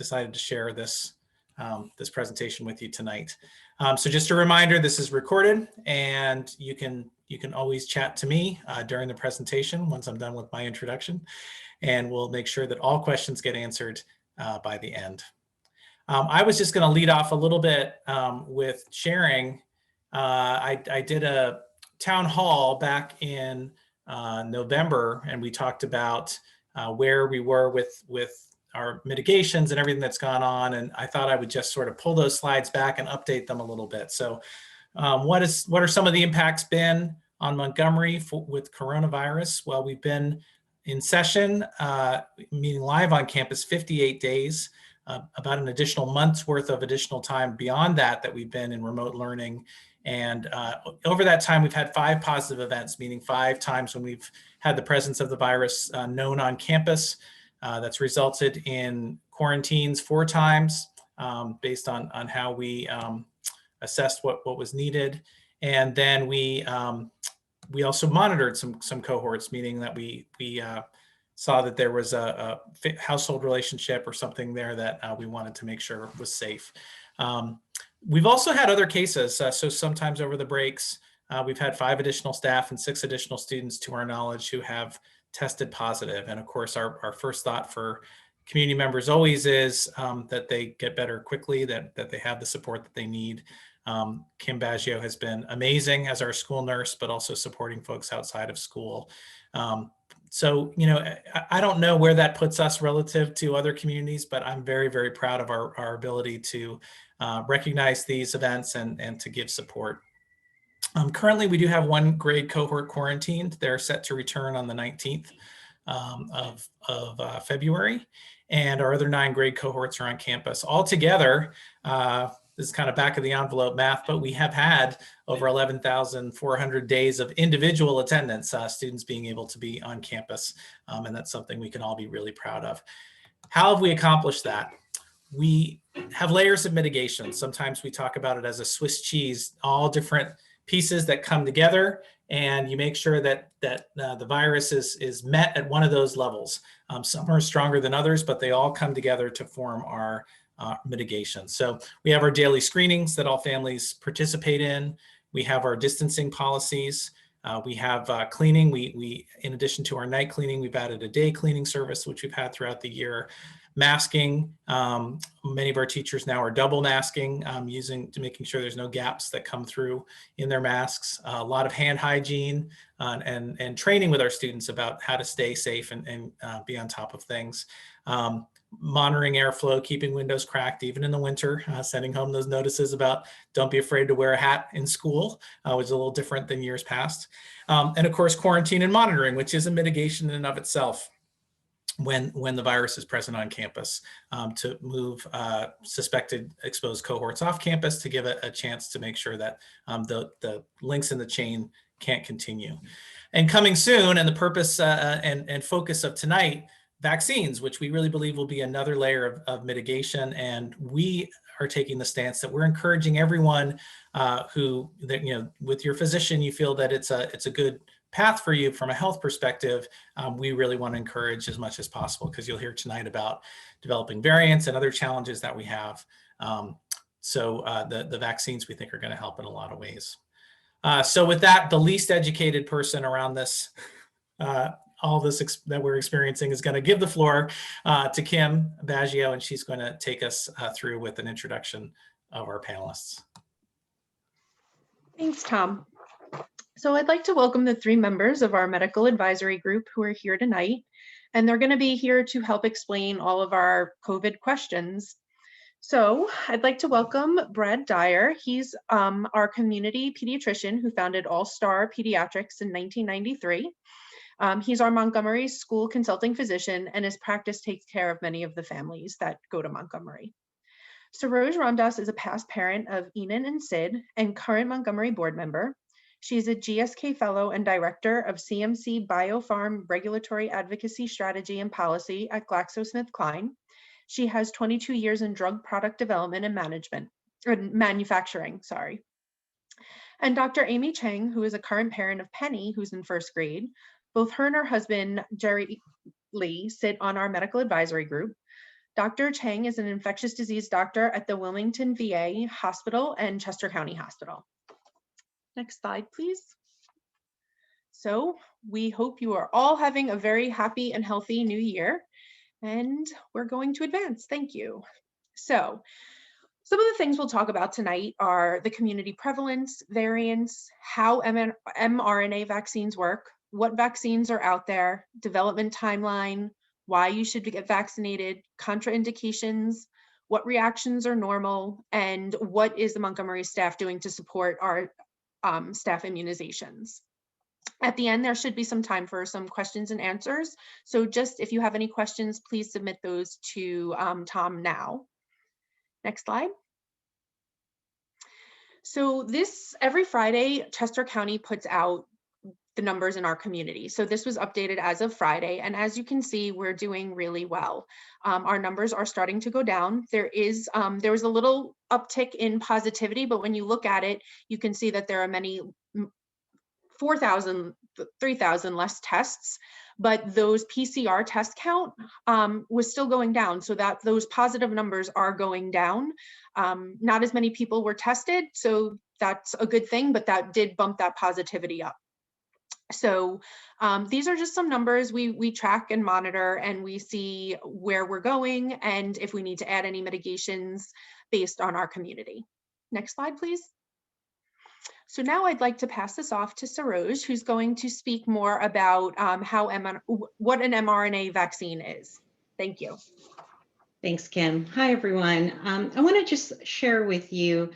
decided to share this, this presentation with you tonight. So just a reminder, this is recorded, and you can always chat to me during the presentation once I'm done with my introduction, and we'll make sure that all questions get answered by the end. I was just going to lead off a little bit with sharing. I did a town hall back in November, and we talked about where we were with our mitigations and everything that's gone on. And I thought I would just sort of pull those slides back and update them a little bit. So what are some of the impacts been on Montgomery with coronavirus? Well, we've been in session, meaning live on campus, 58 days. About an additional month's worth of additional time beyond that we've been in remote learning. And over that time, we've had 5 positive events, meaning 5 times when we've had the presence of the virus known on campus. That's resulted in quarantines 4 times based on how we assessed what was needed. And then we also monitored some cohorts, meaning that we saw that there was a household relationship or something there that we wanted to make sure was safe. We've also had other cases. So sometimes over the breaks, we've had 5 additional staff and 6 additional students to our knowledge who have tested positive. And of course, our first thought for community members always is that they get better quickly, that they have the support that they need. Kim Baggio has been amazing as our school nurse, but also supporting folks outside of school. So, you know, I don't know where that puts us relative to other communities, but I'm very, very proud of our ability to recognize these events and to give support. Currently, we do have 1 grade cohort quarantined. They're set to return on the 19th of February, and our other 9 grade cohorts are on campus. Altogether, this is kind of back of the envelope math, but we have had over 11,400 days of individual attendance, students being able to be on campus, and that's something we can all be really proud of. How have we accomplished that? We have layers of mitigation. Sometimes we talk about it as a Swiss cheese, all different pieces that come together, and you make sure that the virus is met at one of those levels. Some are stronger than others, but they all come together to form our mitigation. So we have our daily screenings that all families participate in. We have our distancing policies. We have cleaning. We in addition to our night cleaning, we've added a day cleaning service, which we've had throughout the year. Masking. Many of our teachers now are double masking, making sure there's no gaps that come through in their masks. A lot of hand hygiene and training with our students about how to stay safe and be on top of things. Monitoring airflow, keeping windows cracked, even in the winter, sending home those notices about don't be afraid to wear a hat in school, which is a little different than years past. And of course, quarantine and monitoring, which is a mitigation in and of itself when the virus is present on campus, to move suspected exposed cohorts off campus to give it a chance to make sure that the links in the chain can't continue. And coming soon, and the purpose and focus of tonight, vaccines, which we really believe will be another layer of mitigation. And we are taking the stance that we're encouraging everyone who, you know, with your physician, you feel that it's a good path for you from a health perspective. We really want to encourage as much as possible, because you'll hear tonight about developing variants and other challenges that we have. So the vaccines we think are going to help in a lot of ways. So with that, the least educated person around this, all this that we're experiencing, is going to give the floor to Kim Baggio, and she's going to take us through with an introduction of our panelists. Thanks, Tom. So I'd like to welcome the 3 members of our medical advisory group who are here tonight, and they're going to be here to help explain all of our COVID questions. So I'd like to welcome Brad Dyer. He's our community pediatrician who founded All Star Pediatrics in 1993. He's our Montgomery school consulting physician, and his practice takes care of many of the families that go to Montgomery. Saroj Ramdas is a past parent of Enan and Sid and current Montgomery board member. She's a GSK fellow and director of CMC Biopharm Regulatory Advocacy Strategy and Policy at GlaxoSmithKline. She has 22 years in drug product development and manufacturing. And Dr. Amy Chang, who is a current parent of Penny, who's in 1st grade. Both her and her husband, Jerry Lee, sit on our medical advisory group. Dr. Chang is an infectious disease doctor at the Wilmington VA Hospital and Chester County Hospital. Next slide, please. So we hope you are all having a very happy and healthy new year, and we're going to advance. Thank you. So some of the things we'll talk about tonight are the community prevalence, variants, how mRNA vaccines work, what vaccines are out there, development timeline, why you should get vaccinated, contraindications, what reactions are normal, and what is the Montgomery staff doing to support our staff immunizations. At the end, there should be some time for some questions and answers. So just if you have any questions, please submit those to Tom now. Next slide. So every Friday, Chester County puts out the numbers in our community. So this was updated as of Friday. And as you can see, we're doing really well. Our numbers are starting to go down. There was a little uptick in positivity, but when you look at it, you can see that there are many 4,000, 3,000 less tests, but those PCR test count was still going down, so that those positive numbers are going down. Not as many people were tested, so that's a good thing, but that did bump that positivity up. So these are just some numbers we track and monitor, and we see where we're going and if we need to add any mitigations based on our community. Next slide, please. So now I'd like to pass this off to Saroj, who's going to speak more about what an mRNA vaccine is. Thank you. Thanks, Kim. Hi, everyone. I want to just share with you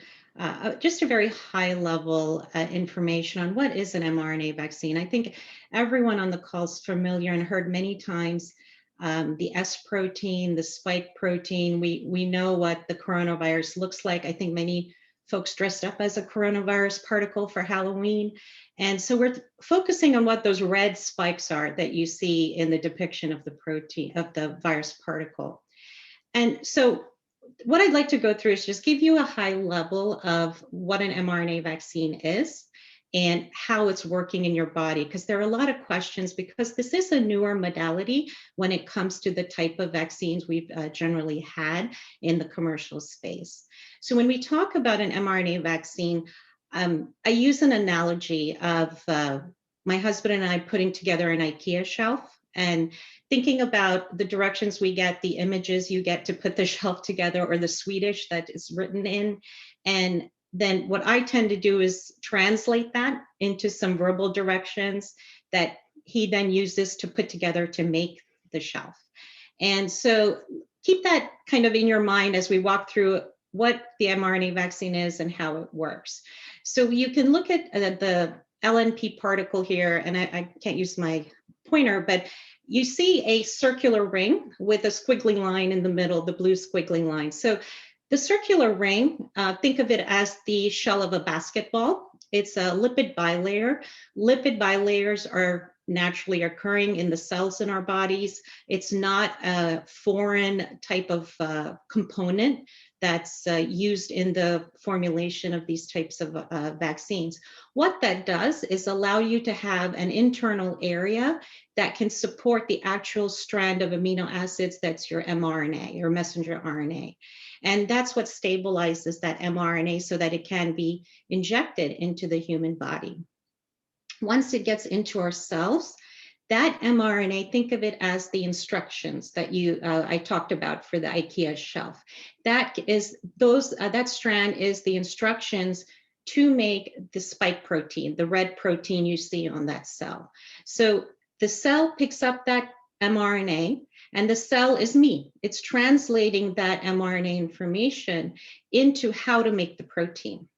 just a very high level information on what is an mRNA vaccine. I think everyone on the call is familiar and heard many times the S protein, the spike protein. We know what the coronavirus looks like. I think many folks dressed up as a coronavirus particle for Halloween. And so we're focusing on what those red spikes are that you see in the depiction of the protein, of the virus particle. And so what I'd like to go through is just give you a high level of what an mRNA vaccine is and how it's working in your body, because there are a lot of questions, because this is a newer modality when it comes to the type of vaccines we've generally had in the commercial space. So when we talk about an mRNA vaccine, I use an analogy of my husband and I putting together an IKEA shelf and thinking about the directions we get, the images you get to put the shelf together, or the Swedish that is written in. And then what I tend to do is translate that into some verbal directions that he then uses to put together to make the shelf. And so keep that kind of in your mind as we walk through what the mRNA vaccine is and how it works. So you can look at the LNP particle here, and I can't use my pointer, but you see a circular ring with a squiggly line in the middle, the blue squiggly line. So the circular ring, think of it as the shell of a basketball. It's a lipid bilayer. Lipid bilayers are naturally occurring in the cells in our bodies. It's not a foreign type of component that's used in the formulation of these types of vaccines. What that does is allow you to have an internal area that can support the actual strand of amino acids that's your mRNA, or messenger RNA. And that's what stabilizes that mRNA so that it can be injected into the human body. Once it gets into our cells, that mRNA, think of it as the instructions that I talked about for the IKEA shelf. That strand is the instructions to make the spike protein, the red protein you see on that cell. So the cell picks up that mRNA, and the cell is me. It's translating that mRNA information into how to make the protein.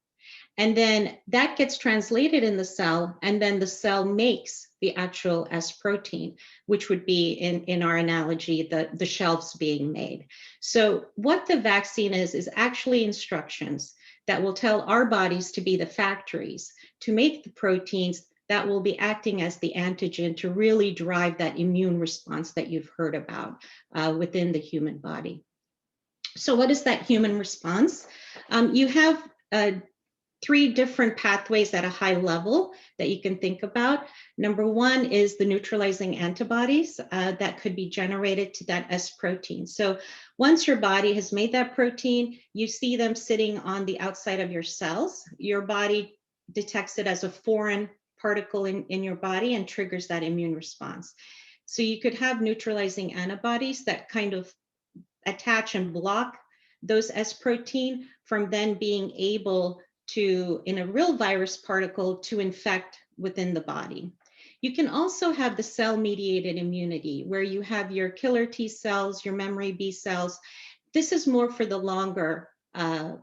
And then that gets translated in the cell, and then the cell makes the actual S protein, which would be, in our analogy, the shelves being made. So what the vaccine is actually instructions that will tell our bodies to be the factories to make the proteins that will be acting as the antigen to really drive that immune response that you've heard about within the human body. So what is that human response? You have three different pathways at a high level that you can think about. Number one is the neutralizing antibodies that could be generated to that S protein. So once your body has made that protein, you see them sitting on the outside of your cells. Your body detects it as a foreign particle in your body and triggers that immune response. So you could have neutralizing antibodies that kind of attach and block those S protein from then being able to, in a real virus particle, to infect within the body. You can also have the cell-mediated immunity, where you have your killer T cells, your memory B cells. This is more for the longer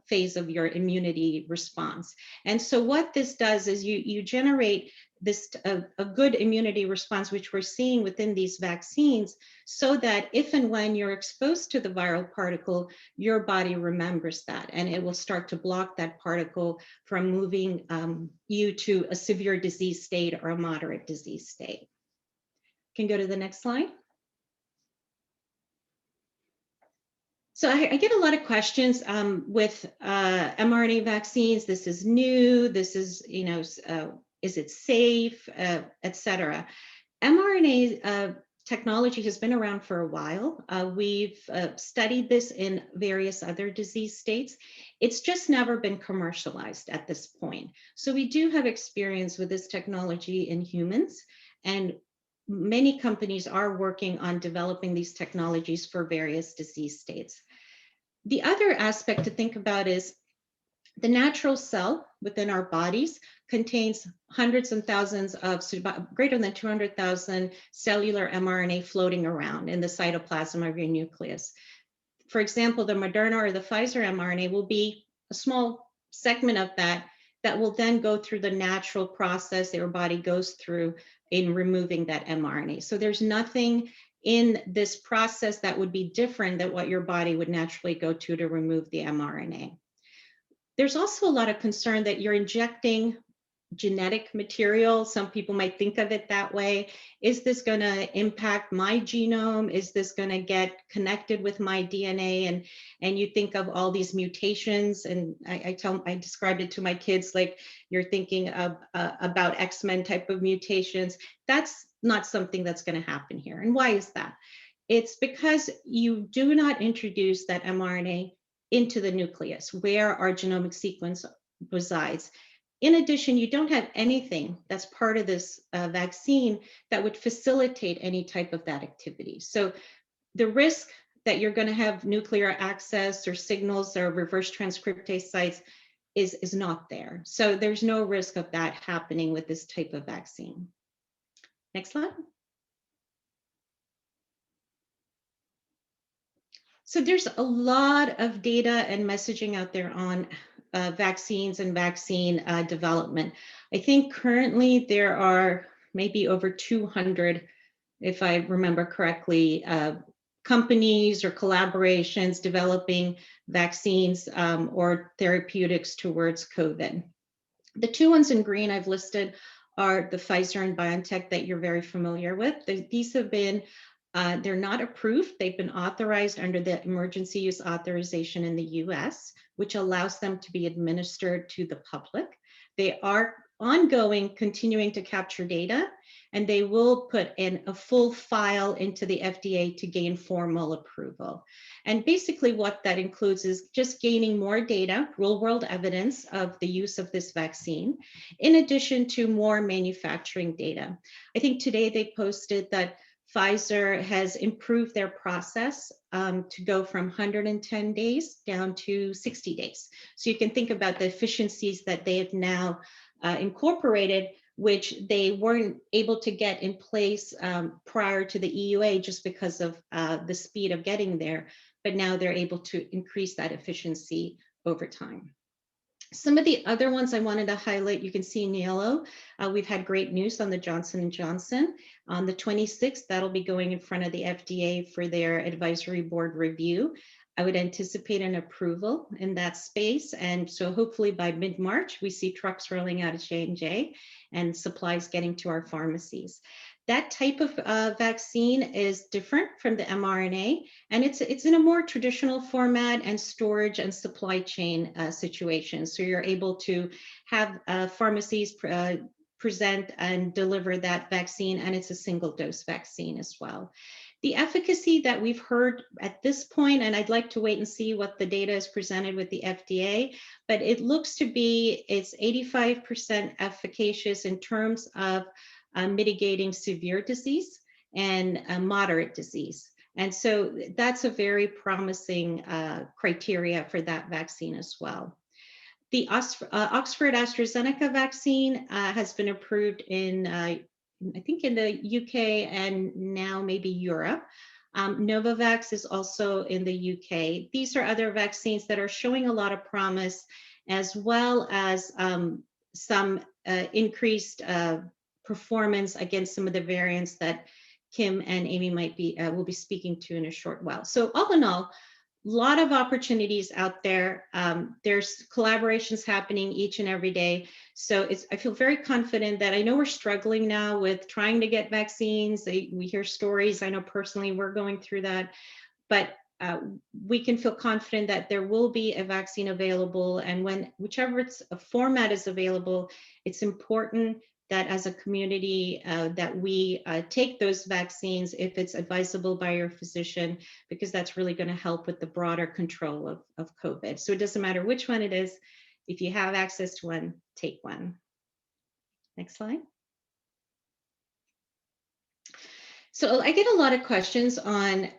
phase of your immunity response. And so what this does is you generate this a good immunity response, which we're seeing within these vaccines, so that if and when you're exposed to the viral particle, your body remembers that, and it will start to block that particle from moving you to a severe disease state or a moderate disease state. Can go to the next slide. So I get a lot of questions with mRNA vaccines. This is new. This is, is it safe, et cetera. mRNA technology has been around for a while. We've studied this in various other disease states. It's just never been commercialized at this point. So we do have experience with this technology in humans, and many companies are working on developing these technologies for various disease states. The other aspect to think about is the natural cell within our bodies contains hundreds and thousands of, greater than 200,000 cellular mRNA floating around in the cytoplasm of your nucleus. For example, the Moderna or the Pfizer mRNA will be a small segment of that will then go through the natural process that your body goes through in removing that mRNA. So there's nothing in this process that would be different than what your body would naturally go to remove the mRNA. There's also a lot of concern that you're injecting genetic material. Some people might think of it that way. Is this going to impact my genome? Is this going to get connected with my DNA? And you think of all these mutations, and I described it to my kids like you're thinking of about X-Men type of mutations. That's not something that's going to happen here. And why is that? It's because you do not introduce that mRNA into the nucleus where our genomic sequence resides. In addition, you don't have anything that's part of this vaccine that would facilitate any type of that activity. So the risk that you're going to have nuclear access or signals or reverse transcriptase sites is not there. So there's no risk of that happening with this type of vaccine. Next slide. So there's a lot of data and messaging out there on vaccines and vaccine development. I think currently there are maybe over 200, if I remember correctly, companies or collaborations developing vaccines or therapeutics towards COVID. The two ones in green I've listed are the Pfizer and Biontech that you're very familiar with. These have been they're not approved. They've been authorized under the emergency use authorization in the US, which allows them to be administered to the public. They are ongoing, continuing to capture data, and they will put in a full file into the FDA to gain formal approval. And basically what that includes is just gaining more data, real world evidence of the use of this vaccine, in addition to more manufacturing data. I think today they posted that Pfizer has improved their process to go from 110 days down to 60 days. So you can think about the efficiencies that they have now incorporated, which they weren't able to get in place prior to the EUA just because of the speed of getting there. But now they're able to increase that efficiency over time. Some of the other ones I wanted to highlight, you can see in yellow, we've had great news on the Johnson & Johnson. On the 26th, that'll be going in front of the FDA for their advisory board review. I would anticipate an approval in that space. And so hopefully by mid-March, we see trucks rolling out of J&J and supplies getting to our pharmacies. That type of vaccine is different from the mRNA, and it's in a more traditional format and storage and supply chain situation. So you're able to have pharmacies present and deliver that vaccine, and it's a single dose vaccine as well. The efficacy that we've heard at this point, and I'd like to wait and see what the data is presented with the FDA, but it looks to be it's 85% efficacious in terms of mitigating severe disease and moderate disease. And so that's a very promising criteria for that vaccine as well. The Oxford AstraZeneca vaccine has been approved in, I think in the UK and now maybe Europe. Novavax is also in the UK. These are other vaccines that are showing a lot of promise, as well as some increased performance against some of the variants that Kim and Amy will be speaking to in a short while. So all in all, a lot of opportunities out there. There's collaborations happening each and every day. So I feel very confident that I know we're struggling now with trying to get vaccines. We hear stories. I know personally we're going through that, but we can feel confident that there will be a vaccine available. And whichever format is available, it's important that as a community that we take those vaccines if it's advisable by your physician, because that's really going to help with the broader control of COVID. So it doesn't matter which one it is. If you have access to one, take one. Next slide. So I get a lot of questions on,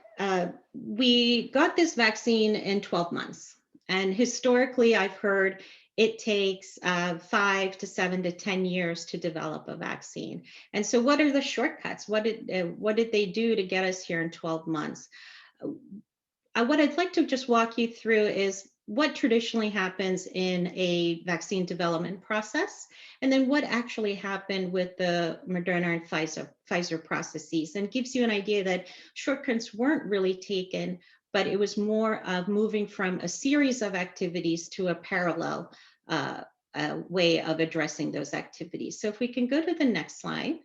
we got this vaccine in 12 months. And historically, I've heard it takes 5 to 7 to 10 years to develop a vaccine. And so what are the shortcuts? What did they do to get us here in 12 months? What I'd like to just walk you through is what traditionally happens in a vaccine development process, and then what actually happened with the Moderna and Pfizer processes, and gives you an idea that shortcuts weren't really taken, but it was more of moving from a series of activities to a parallel way of addressing those activities. So if we can go to the next slide.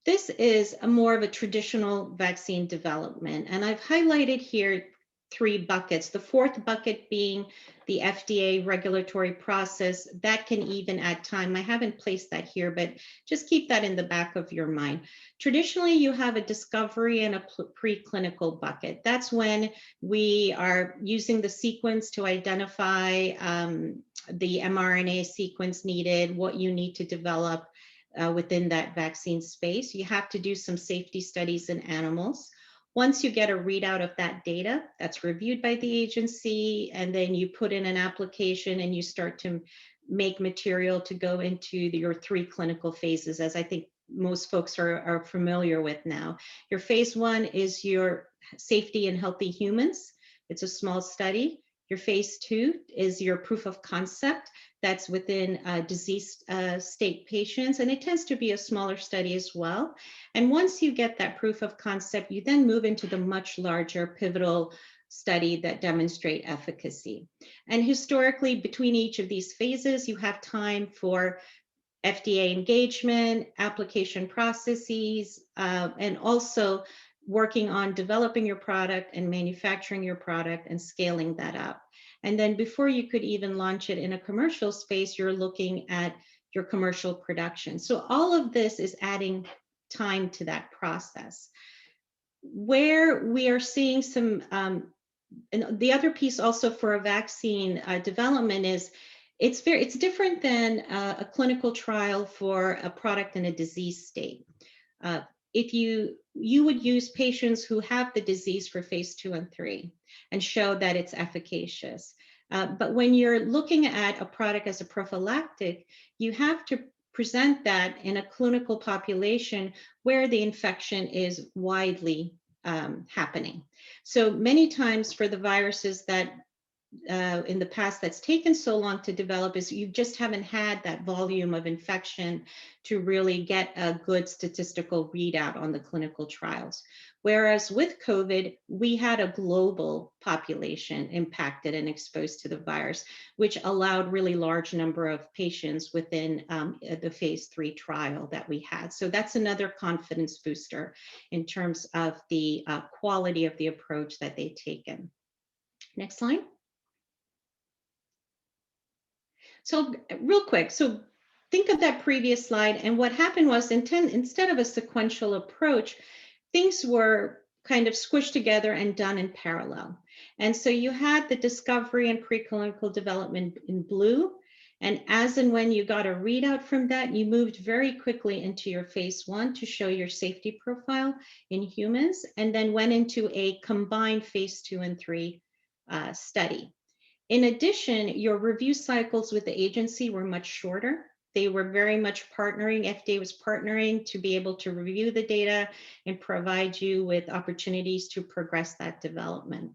This is more of a traditional vaccine development, and I've highlighted here 3 buckets. The fourth bucket being the FDA regulatory process. That can even add time. I haven't placed that here, but just keep that in the back of your mind. Traditionally, you have a discovery and a preclinical bucket. That's when we are using the sequence to identify the mRNA sequence needed, what you need to develop within that vaccine space. You have to do some safety studies in animals. Once you get a readout of that data, that's reviewed by the agency, and then you put in an application and you start to make material to go into your 3 clinical phases, as I think most folks are familiar with now. Your phase 1 is your safety in healthy humans. It's a small study. Your phase 2 is your proof of concept. That's within disease state patients, and it tends to be a smaller study as well. And once you get that proof of concept, you then move into the much larger pivotal study that demonstrate efficacy. And historically, between each of these phases, you have time for FDA engagement, application processes, and also working on developing your product and manufacturing your product and scaling that up. And then before you could even launch it in a commercial space, you're looking at your commercial production. So all of this is adding time to that process. Where we are seeing some, and the other piece also for a vaccine development is it's different than a clinical trial for a product in a disease state. If you would use patients who have the disease for phase 2 and 3 and show that it's efficacious. But when you're looking at a product as a prophylactic, you have to present that in a clinical population where the infection is widely happening. So many times for the viruses that in the past that's taken so long to develop is you just haven't had that volume of infection to really get a good statistical readout on the clinical trials. Whereas with COVID, we had a global population impacted and exposed to the virus, which allowed really large number of patients within the phase 3 trial that we had. So that's another confidence booster in terms of the quality of the approach that they've taken. Next slide. So real quick, so think of that previous slide, and what happened was instead of a sequential approach, things were kind of squished together and done in parallel. And so you had the discovery and preclinical development in blue, and as and when you got a readout from that, you moved very quickly into your phase 1 to show your safety profile in humans, and then went into a combined phase 2 and 3 study. In addition, your review cycles with the agency were much shorter. They were very much partnering, FDA was partnering to be able to review the data and provide you with opportunities to progress that development.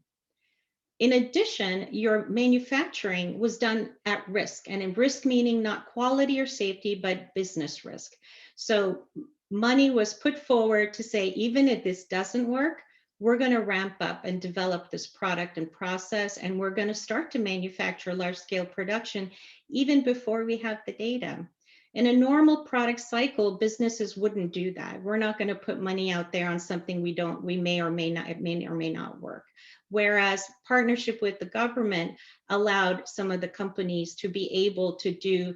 In addition, your manufacturing was done at risk, and in risk meaning not quality or safety, but business risk. So money was put forward to say, even if this doesn't work, we're going to ramp up and develop this product and process, and we're going to start to manufacture large-scale production even before we have the data. In a normal product cycle, businesses wouldn't do that. We're not going to put money out there on something we may or may not work. Whereas partnership with the government allowed some of the companies to be able to do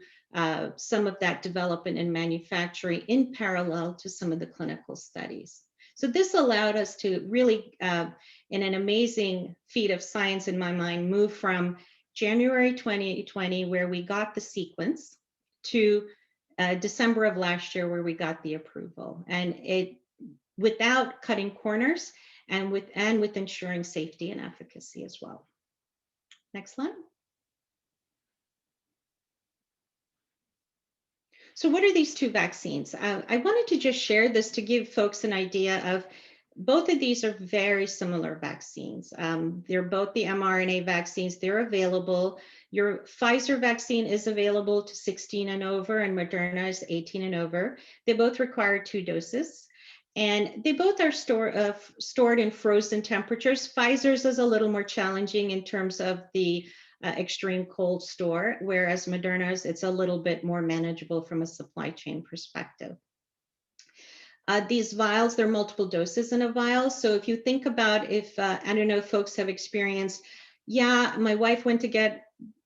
some of that development and manufacturing in parallel to some of the clinical studies. So this allowed us to really, in an amazing feat of science in my mind, move from January 2020, where we got the sequence, to December of last year, where we got the approval, and it without cutting corners and with ensuring safety and efficacy as well. Next slide. So what are these two vaccines? I wanted to just share this to give folks an idea of both of these are very similar vaccines. They're both the mRNA vaccines. They're available. Your Pfizer vaccine is available to 16 and over, and Moderna is 18 and over. They both require 2 doses. And they both are stored in frozen temperatures. Pfizer's is a little more challenging in terms of the extreme cold store, whereas Moderna's, it's a little bit more manageable from a supply chain perspective. These vials, there are multiple doses in a vial. So if you think about I don't know if folks have experienced, yeah, my wife went to get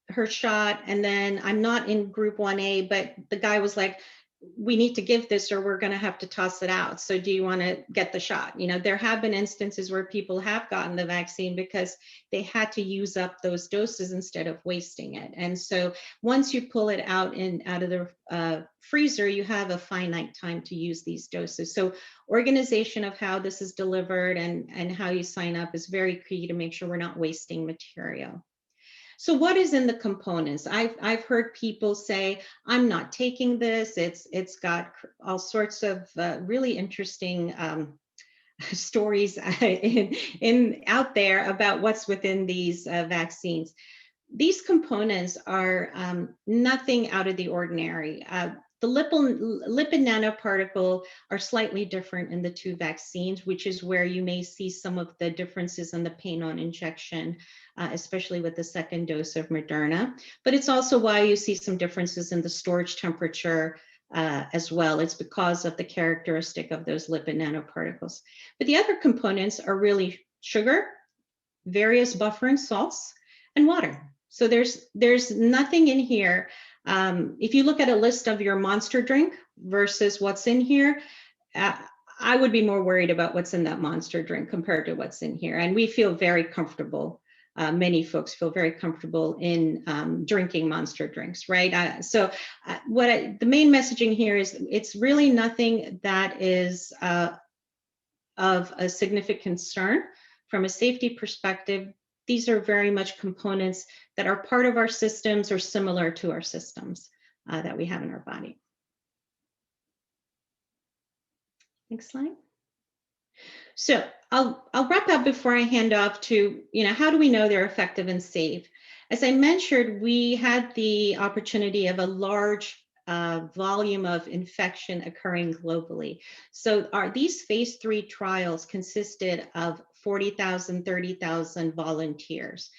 her shot and then I'm not in group 1A, but the guy was like, we need to give this or we're going to have to toss it out. So do you want to get the shot? You know, there have been instances where people have gotten the vaccine because they had to use up those doses instead of wasting it. And so once you pull it out of the freezer, you have a finite time to use these doses. So organization of how this is delivered and how you sign up is very key to make sure we're not wasting material. So what is in the components? I've heard people say, I'm not taking this. It's got all sorts of really interesting stories out there about what's within these vaccines. These components are nothing out of the ordinary. The lipid nanoparticle are slightly different in the 2 vaccines, which is where you may see some of the differences in the pain on injection, especially with the second dose of Moderna. But it's also why you see some differences in the storage temperature as well. It's because of the characteristic of those lipid nanoparticles. But the other components are really sugar, various buffering salts, and water. So there's nothing in here. If you look at a list of your monster drink versus what's in here, I would be more worried about what's in that monster drink compared to what's in here. And we feel very comfortable. Many folks feel very comfortable in drinking monster drinks, right? The main messaging here is it's really nothing that is of a significant concern from a safety perspective. These are very much components that are part of our systems or similar to our systems that we have in our body. Next slide. So I'll wrap up before I hand off to, how do we know they're effective and safe? As I mentioned, we had the opportunity of a large volume of infection occurring globally. So these phase 3 trials consisted of 40,000, 30,000 volunteers.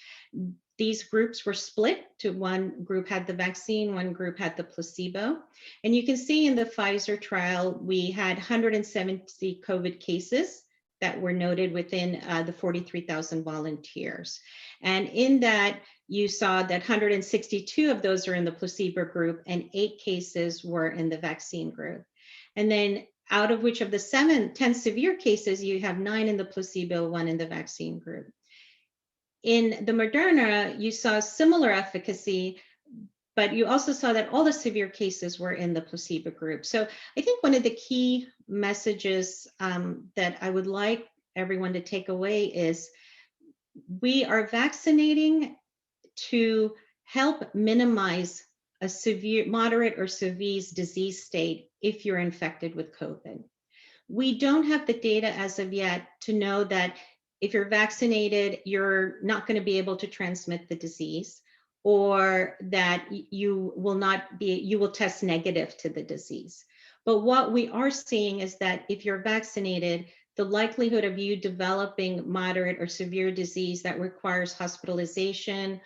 These groups were split to one group had the vaccine, one group had the placebo. And you can see in the Pfizer trial, we had 170 COVID cases that were noted within the 43,000 volunteers. And in that, you saw that 162 of those are in the placebo group and 8 cases were in the vaccine group. And then out of which of the 10 severe cases, you have 9 in the placebo, 1 in the vaccine group. In the Moderna, you saw similar efficacy, but you also saw that all the severe cases were in the placebo group. So I think one of the key messages that I would like everyone to take away is we are vaccinating to help minimize a severe, moderate or severe disease state if you're infected with COVID. We don't have the data as of yet to know that if you're vaccinated, you're not going to be able to transmit the disease, or that you will test negative to the disease. But what we are seeing is that if you're vaccinated, the likelihood of you developing moderate or severe disease that requires hospitalization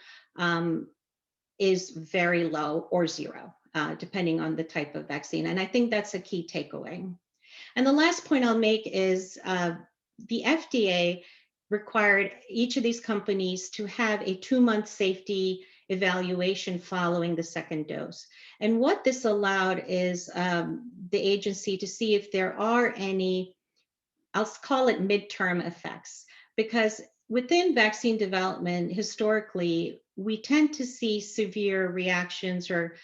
is very low or zero, depending on the type of vaccine. And I think that's a key takeaway. And the last point I'll make is the FDA required each of these companies to have a 2-month safety evaluation following the second dose. And what this allowed is the agency to see if there are any, I'll call it midterm effects, because within vaccine development, historically, we tend to see severe reactions or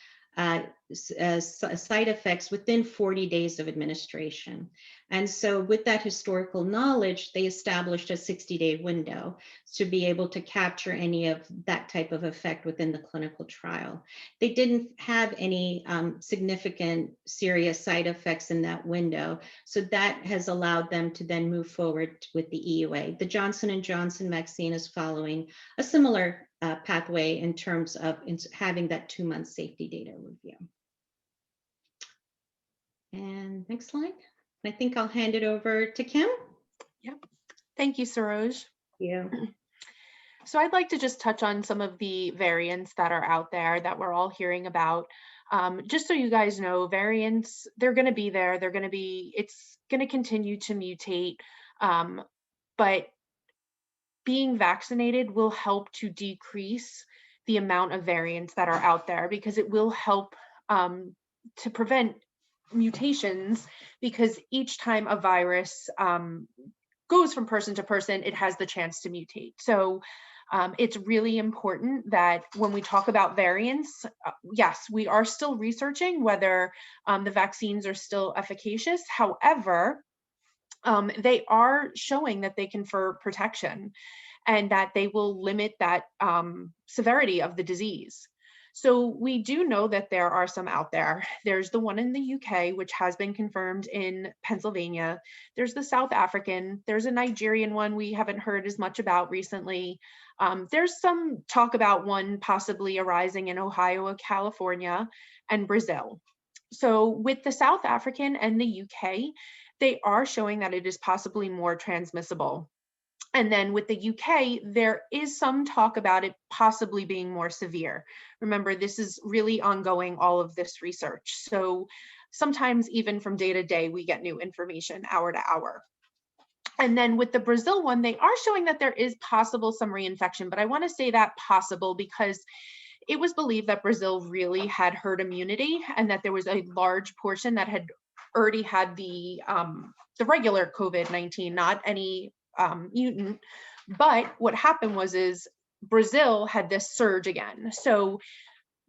side effects within 40 days of administration. And so with that historical knowledge, they established a 60-day window to be able to capture any of that type of effect within the clinical trial. They didn't have any significant serious side effects in that window. So that has allowed them to then move forward with the EUA. The Johnson & Johnson vaccine is following a similar pathway in terms of having that 2-month safety data review. And next slide. I think I'll hand it over to Kim. Yep. Thank you, Saroj. Yeah. So I'd like to just touch on some of the variants that are out there that we're all hearing about. Just so you guys know, variants, they're going to be there. It's going to continue to mutate. But being vaccinated will help to decrease the amount of variants that are out there, because it will help to prevent mutations, because each time a virus goes from person to person, it has the chance to mutate. So it's really important that when we talk about variants, yes, we are still researching whether the vaccines are still efficacious. However, they are showing that they confer protection and that they will limit that severity of the disease. So we do know that there are some out there. There's the one in the UK, which has been confirmed in Pennsylvania. There's the South African. There's a Nigerian one we haven't heard as much about recently. There's some talk about one possibly arising in Ohio, California, and Brazil. So with the South African and the UK, they are showing that it is possibly more transmissible. And then with the UK, there is some talk about it possibly being more severe. Remember, this is really ongoing, all of this research. So sometimes even from day to day, we get new information hour to hour. And then with the Brazil one, they are showing that there is possible some reinfection, but I want to say that possible because it was believed that Brazil really had herd immunity and that there was a large portion that had already had the regular COVID-19, not any mutant. But what happened is Brazil had this surge again. So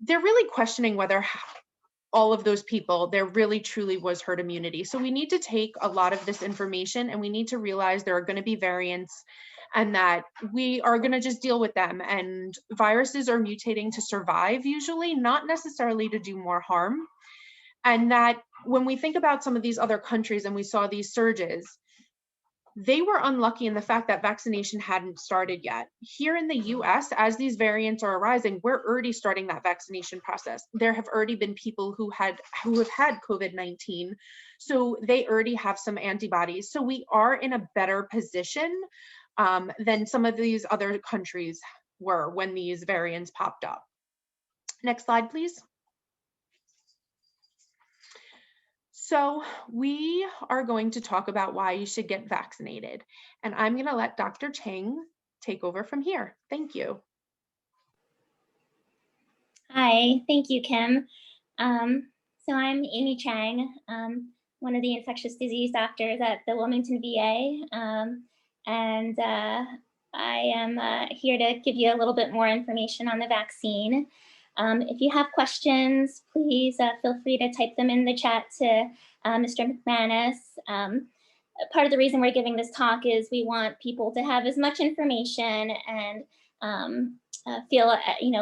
they're really questioning whether all of those people, there really truly was herd immunity. So we need to take a lot of this information and we need to realize there are going to be variants and that we are going to just deal with them. And viruses are mutating to survive usually, not necessarily to do more harm. And that when we think about some of these other countries and we saw these surges, They were unlucky in the fact that vaccination hadn't started yet. Here in the US, as these variants are arising, we're already starting that vaccination process. There have already been people who have had COVID-19, so they already have some antibodies. So we are in a better position than some of these other countries were when these variants popped up. Next slide, please. So we are going to talk about why you should get vaccinated. And I'm going to let Dr. Chang take over from here. Thank you. Hi, thank you, Kim. So I'm Amy Chang, one of the infectious disease doctors at the Wilmington VA. And I am here to give you a little bit more information on the vaccine. If you have questions, please feel free to type them in the chat to Mr. McManus. Part of the reason we're giving this talk is we want people to have as much information and feel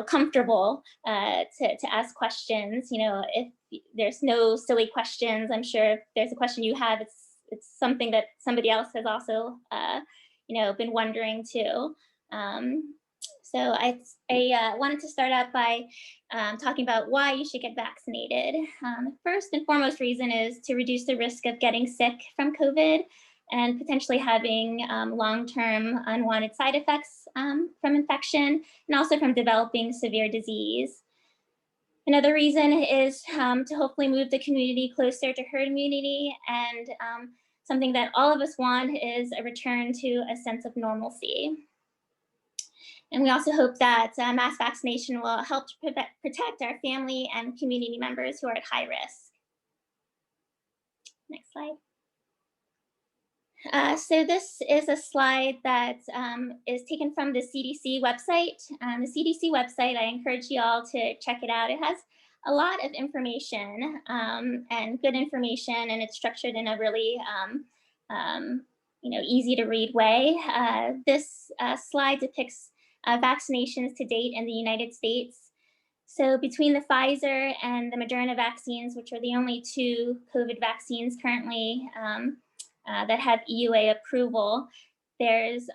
comfortable to ask questions. If there's no silly questions, I'm sure if there's a question you have, it's something that somebody else has also been wondering too. So I wanted to start out by talking about why you should get vaccinated. The first and foremost reason is to reduce the risk of getting sick from COVID and potentially having long-term unwanted side effects from infection and also from developing severe disease. Another reason is to hopefully move the community closer to herd immunity, and something that all of us want is a return to a sense of normalcy. And we also hope that mass vaccination will help to protect our family and community members who are at high risk. Next slide. So this is a slide that is taken from the CDC website. The CDC website, I encourage you all to check it out. It has a lot of information and good information, and it's structured in a really easy to read way. This slide depicts vaccinations to date in the United States. So between the Pfizer and the Moderna vaccines, which are the only two COVID vaccines currently that have EUA approval, there's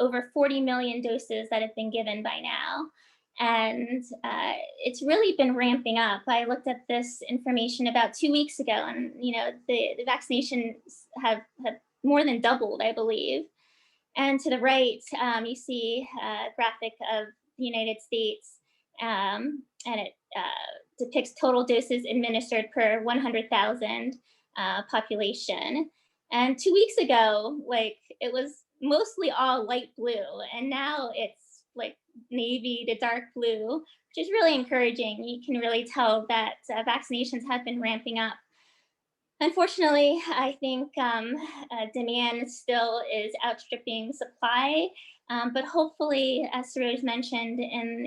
over 40 million doses that have been given by now. And it's really been ramping up. I looked at this information about 2 weeks ago, and the vaccinations have more than doubled, I believe. And to the right, you see a graphic of the United States, and it depicts total doses administered per 100,000 population. And 2 weeks ago, it was mostly all light blue, and now it's like navy to dark blue, which is really encouraging. You can really tell that vaccinations have been ramping up. Unfortunately, I think demand still is outstripping supply, but hopefully, as Saroj mentioned, in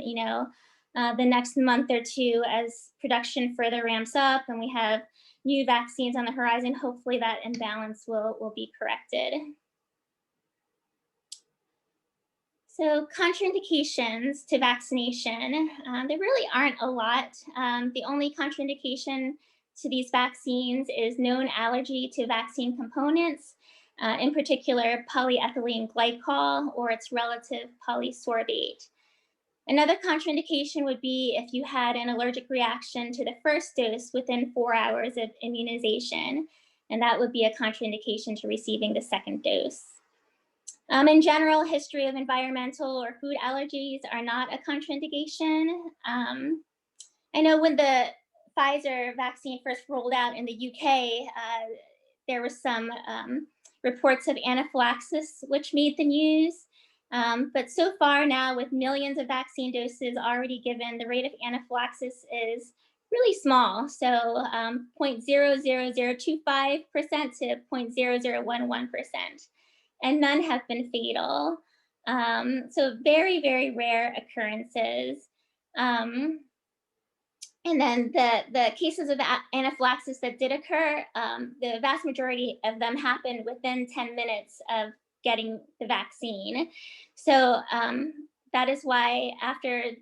the next month or two, as production further ramps up and we have new vaccines on the horizon, hopefully that imbalance will be corrected. So contraindications to vaccination, there really aren't a lot. The only contraindication to these vaccines is known allergy to vaccine components, in particular polyethylene glycol or its relative polysorbate. Another contraindication would be if you had an allergic reaction to the first dose within 4 hours of immunization, and that would be a contraindication to receiving the second dose. In general, history of environmental or food allergies are not a contraindication. I know when the Pfizer vaccine first rolled out in the UK, there were some reports of anaphylaxis which made the news. But so far now, with millions of vaccine doses already given, the rate of anaphylaxis is really small. So 0.00025% to 0.0011%. And none have been fatal. So very, very rare occurrences. And then the cases of anaphylaxis that did occur, the vast majority of them happened within 10 minutes of getting the vaccine. So that is why after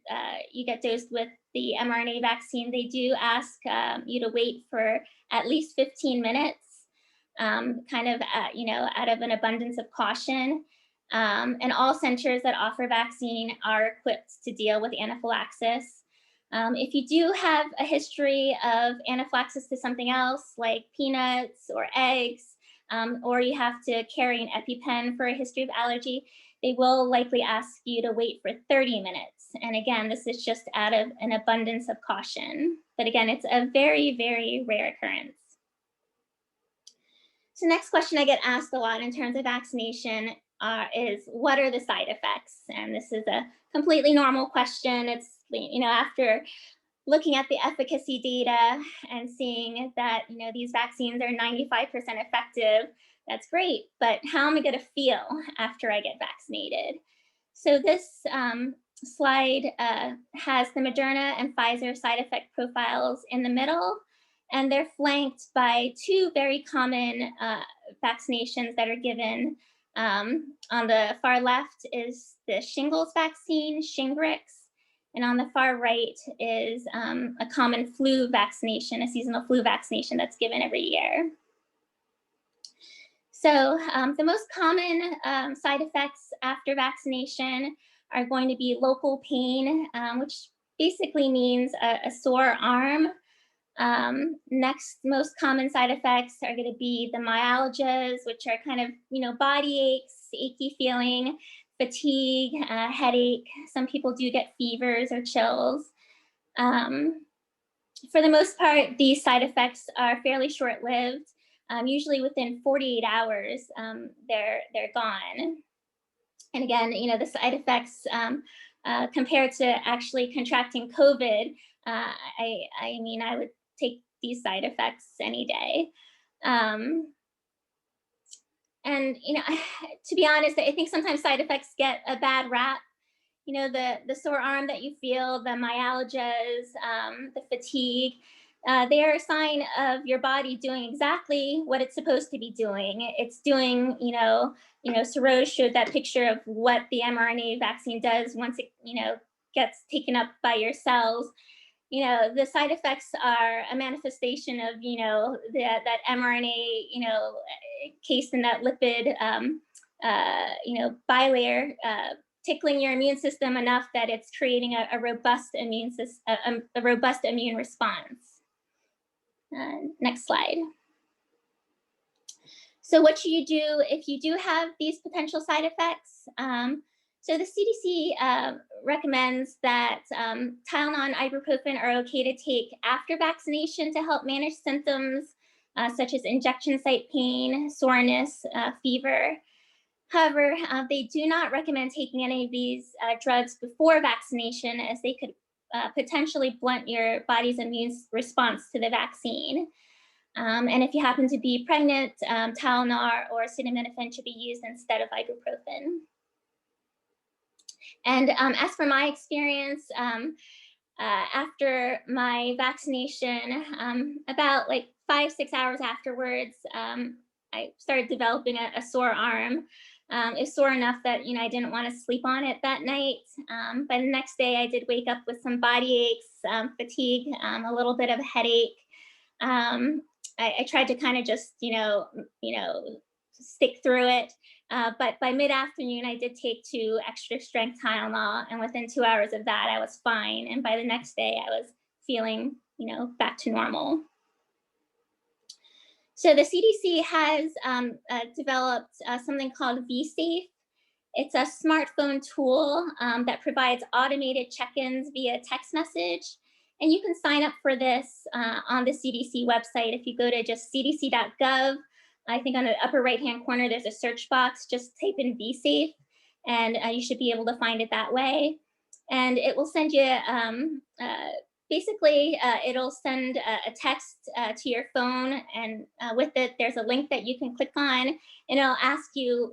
you get dosed with the mRNA vaccine, they do ask you to wait for at least 15 minutes. kind of, out of an abundance of caution. And all centers that offer vaccine are equipped to deal with anaphylaxis. If you do have a history of anaphylaxis to something else like peanuts or eggs, or you have to carry an EpiPen for a history of allergy, they will likely ask you to wait for 30 minutes. And again, this is just out of an abundance of caution. But again, it's a very, very rare occurrence. So next question I get asked a lot in terms of vaccination is, what are the side effects? And this is a completely normal question. It's, after looking at the efficacy data and seeing that, these vaccines are 95% effective, that's great, but how am I going to feel after I get vaccinated? So this slide has the Moderna and Pfizer side effect profiles in the middle, and they're flanked by two very common vaccinations that are given. On the far left is the shingles vaccine, Shingrix, and on the far right is a common flu vaccination, a seasonal flu vaccination that's given every year. So the most common side effects after vaccination are going to be local pain, which basically means a sore arm. Next most common side effects are going to be the myalgias, which are kind of, body aches, achy feeling, fatigue, headache. Some people do get fevers or chills. For the most part, these side effects are fairly short-lived. Usually within 48 hours, they're gone. And again, the side effects compared to actually contracting COVID, I would take these side effects any day. And, to be honest, I think sometimes side effects get a bad rap. The sore arm that you feel, the myalgias, the fatigue, they are a sign of your body doing exactly what it's supposed to be doing. It's doing, Saroj showed that picture of what the mRNA vaccine does once it, gets taken up by your cells. The side effects are a manifestation of, that mRNA, cased in that lipid, bilayer, tickling your immune system enough that it's creating a robust immune system, a robust immune response. Next slide. So what should you do if you do have these potential side effects? So the CDC recommends that Tylenol and ibuprofen are okay to take after vaccination to help manage symptoms such as injection site pain, soreness, fever. However, they do not recommend taking any of these drugs before vaccination, as they could potentially blunt your body's immune response to the vaccine. And if you happen to be pregnant, Tylenol or acetaminophen should be used instead of ibuprofen. And as for my experience, after my vaccination, about like 5-6 hours afterwards, I started developing a sore arm. It's sore enough that I didn't want to sleep on it that night. But the next day, I did wake up with some body aches, fatigue, a little bit of a headache. I tried to kind of just stick through it. But by mid-afternoon, I did take 2 extra strength Tylenol, and within 2 hours of that, I was fine. And by the next day, I was feeling, back to normal. So the CDC has developed something called vSafe. It's a smartphone tool that provides automated check-ins via text message. And you can sign up for this on the CDC website. If you go to just cdc.gov, I think on the upper right-hand corner, there's a search box. Just type in vSafe, and you should be able to find it that way. And it will send you, basically, it'll send a text to your phone, and with it, there's a link that you can click on, and it'll ask you,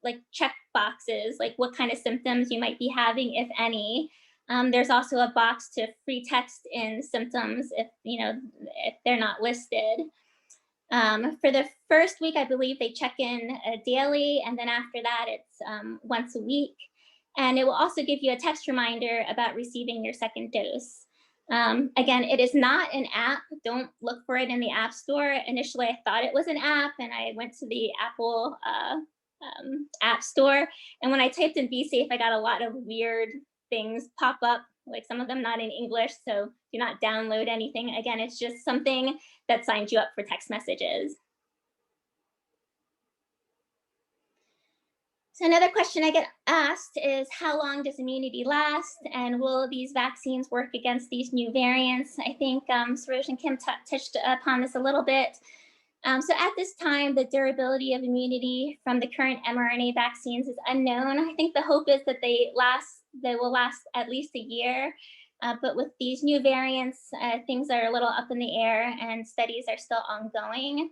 like check boxes, like what kind of symptoms you might be having, if any. There's also a box to free text in symptoms if they're not listed. For the first week, I believe they check in daily, and then after that, it's once a week. And it will also give you a text reminder about receiving your second dose. Again, it is not an app. Don't look for it in the App Store. Initially, I thought it was an app, and I went to the Apple App Store. And when I typed in Be Safe, I got a lot of weird things pop up, like some of them not in English. So do not download anything. Again, it's just something that signs you up for text messages. So another question I get asked is, how long does immunity last, and will these vaccines work against these new variants? I think Saroj and Kim touched upon this a little bit. So at this time, the durability of immunity from the current mRNA vaccines is unknown. I think the hope is that they will last at least a year. But with these new variants, things are a little up in the air and studies are still ongoing.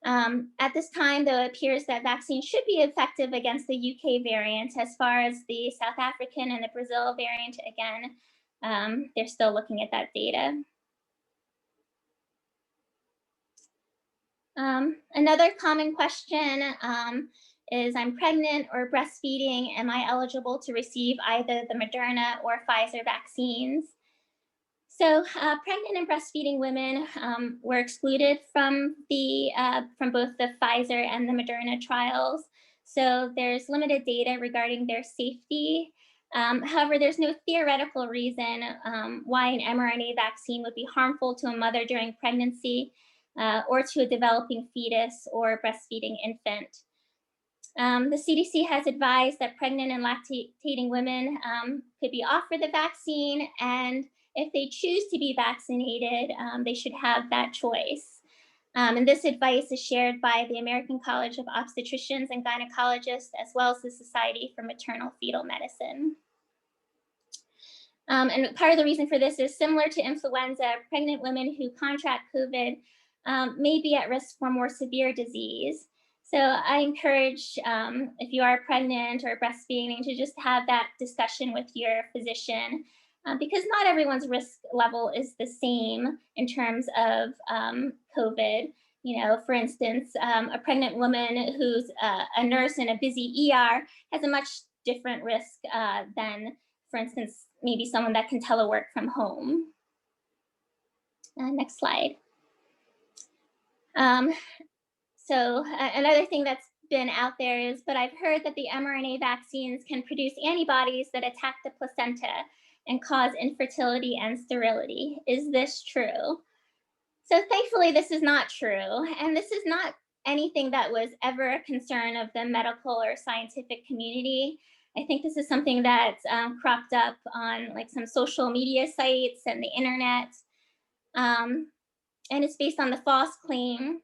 At this time, though, it appears that vaccines should be effective against the UK variant. As far as the South African and the Brazil variant, again, they're still looking at that data. Another common question is, I'm pregnant or breastfeeding. Am I eligible to receive either the Moderna or Pfizer vaccines? So pregnant and breastfeeding women were excluded from both the Pfizer and the Moderna trials. So there's limited data regarding their safety. However, there's no theoretical reason why an mRNA vaccine would be harmful to a mother during pregnancy or to a developing fetus or breastfeeding infant. The CDC has advised that pregnant and lactating women could be offered the vaccine, and if they choose to be vaccinated, they should have that choice. And this advice is shared by the American College of Obstetricians and Gynecologists, as well as the Society for Maternal Fetal Medicine. And part of the reason for this is similar to influenza. Pregnant women who contract COVID may be at risk for more severe disease. So I encourage, if you are pregnant or breastfeeding, to just have that discussion with your physician, because not everyone's risk level is the same in terms of COVID. You know, for instance, a pregnant woman who's a nurse in a busy ER has a much different risk than, for instance, maybe someone that can telework from home. Next slide. So another thing that's been out there is, but I've heard that the mRNA vaccines can produce antibodies that attack the placenta and cause infertility and sterility. Is this true? So thankfully, this is not true. And this is not anything that was ever a concern of the medical or scientific community. I think this is something that cropped up on like some social media sites and the internet. And it's based on the false claim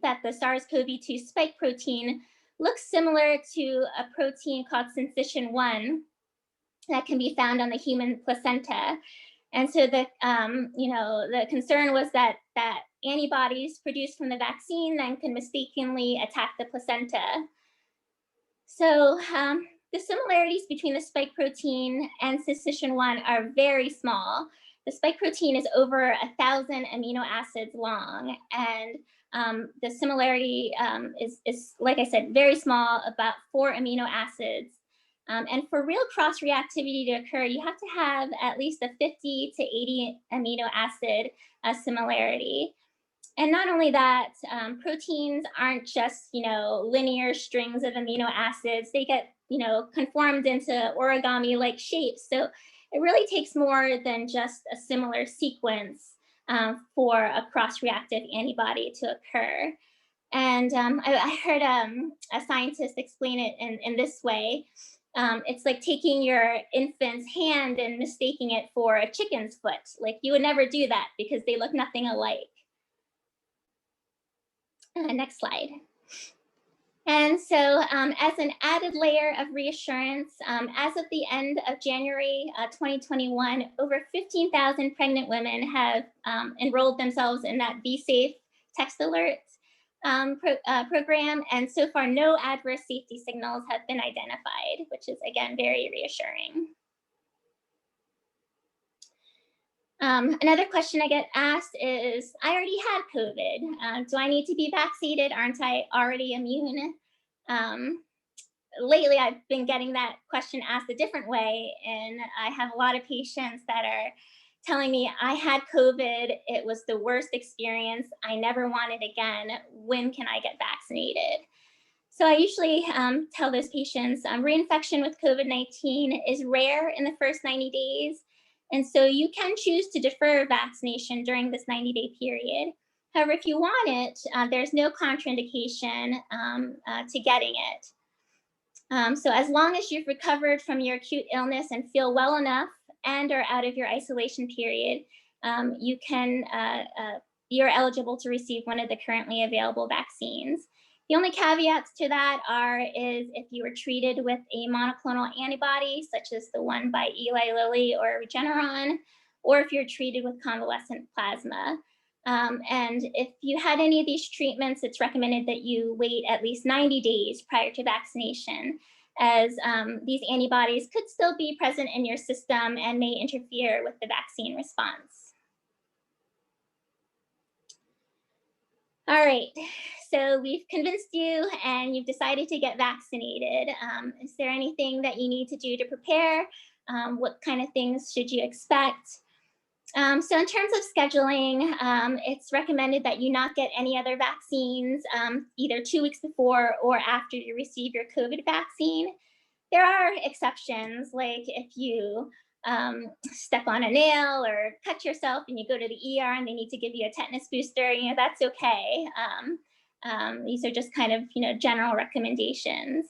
that the SARS-CoV-2 spike protein looks similar to a protein called syncytin-1 that can be found on the human placenta. And so the, the concern was that antibodies produced from the vaccine then can mistakenly attack the placenta. So the similarities between the spike protein and syncytin-1 are very small. The spike protein is over 1,000 amino acids long, and the similarity is, like I said, very small, about 4 amino acids. And for real cross-reactivity to occur, you have to have at least a 50 to 80 amino acid similarity. And not only that, proteins aren't just, linear strings of amino acids. They get, conformed into origami-like shapes. So it really takes more than just a similar sequence for a cross-reactive antibody to occur. And I heard a scientist explain it in this way. It's like taking your infant's hand and mistaking it for a chicken's foot. Like, you would never do that because they look nothing alike. Next slide. And so as an added layer of reassurance, as of the end of January 2021, over 15,000 pregnant women have enrolled themselves in that Be Safe text alert program. And so far, no adverse safety signals have been identified, which is, again, very reassuring. Another question I get asked is, I already had COVID. Do I need to be vaccinated? Aren't I already immune? Lately, I've been getting that question asked a different way, and I have a lot of patients that are telling me, I had COVID, it was the worst experience, I never want it again, when can I get vaccinated? So I usually tell those patients reinfection with COVID-19 is rare in the first 90 days. And so you can choose to defer vaccination during this 90-day period. However, if you want it, there's no contraindication to getting it. So as long as you've recovered from your acute illness and feel well enough and are out of your isolation period, you're eligible to receive one of the currently available vaccines. The only caveats to that is if you were treated with a monoclonal antibody, such as the one by Eli Lilly or Regeneron, or if you're treated with convalescent plasma. And if you had any of these treatments, it's recommended that you wait at least 90 days prior to vaccination, as these antibodies could still be present in your system and may interfere with the vaccine response. All right, so we've convinced you and you've decided to get vaccinated. Is there anything that you need to do to prepare? What kind of things should you expect? So in terms of scheduling, it's recommended that you not get any other vaccines either 2 weeks before or after you receive your COVID vaccine. There are exceptions, like if you step on a nail or cut yourself and you go to the ER and they need to give you a tetanus booster, that's okay. These are just kind of, general recommendations.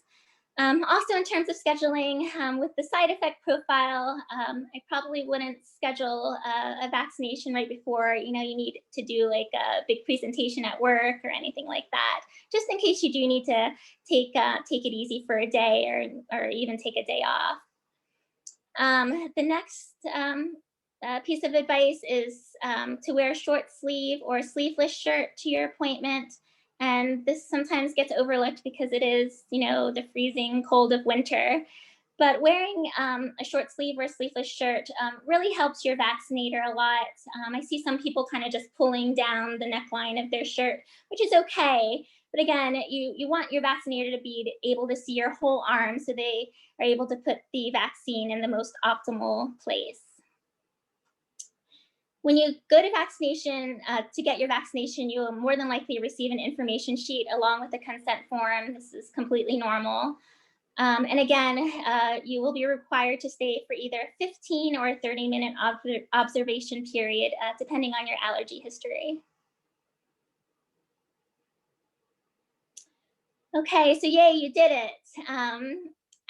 Also, in terms of scheduling, with the side effect profile, I probably wouldn't schedule a vaccination right before, you need to do like a big presentation at work or anything like that, just in case you do need to take it easy for a day or even take a day off. The next piece of advice is to wear a short sleeve or sleeveless shirt to your appointment. And this sometimes gets overlooked because it is, the freezing cold of winter. But wearing a short sleeve or a sleeveless shirt really helps your vaccinator a lot. I see some people kind of just pulling down the neckline of their shirt, which is okay. But again, you want your vaccinator to be able to see your whole arm so they are able to put the vaccine in the most optimal place. When you go to vaccination, to get your vaccination, you will more than likely receive an information sheet along with a consent form. This is completely normal. And again, you will be required to stay for either a 15 or a 30-minute observation period, depending on your allergy history. Okay, so yay, you did it.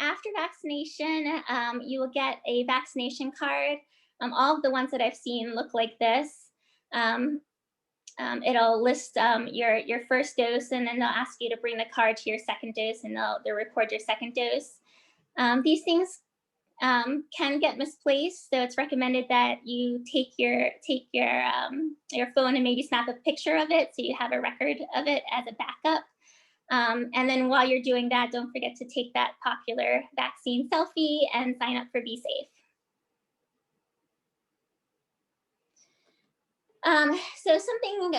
After vaccination, you will get a vaccination card. All of the ones that I've seen look like this. It'll list your first dose, and then they'll ask you to bring the card to your second dose, and they'll record your second dose. These things can get misplaced, so it's recommended that you take your phone and maybe snap a picture of it so you have a record of it as a backup. And then while you're doing that, don't forget to take that popular vaccine selfie and sign up for Be Safe. So something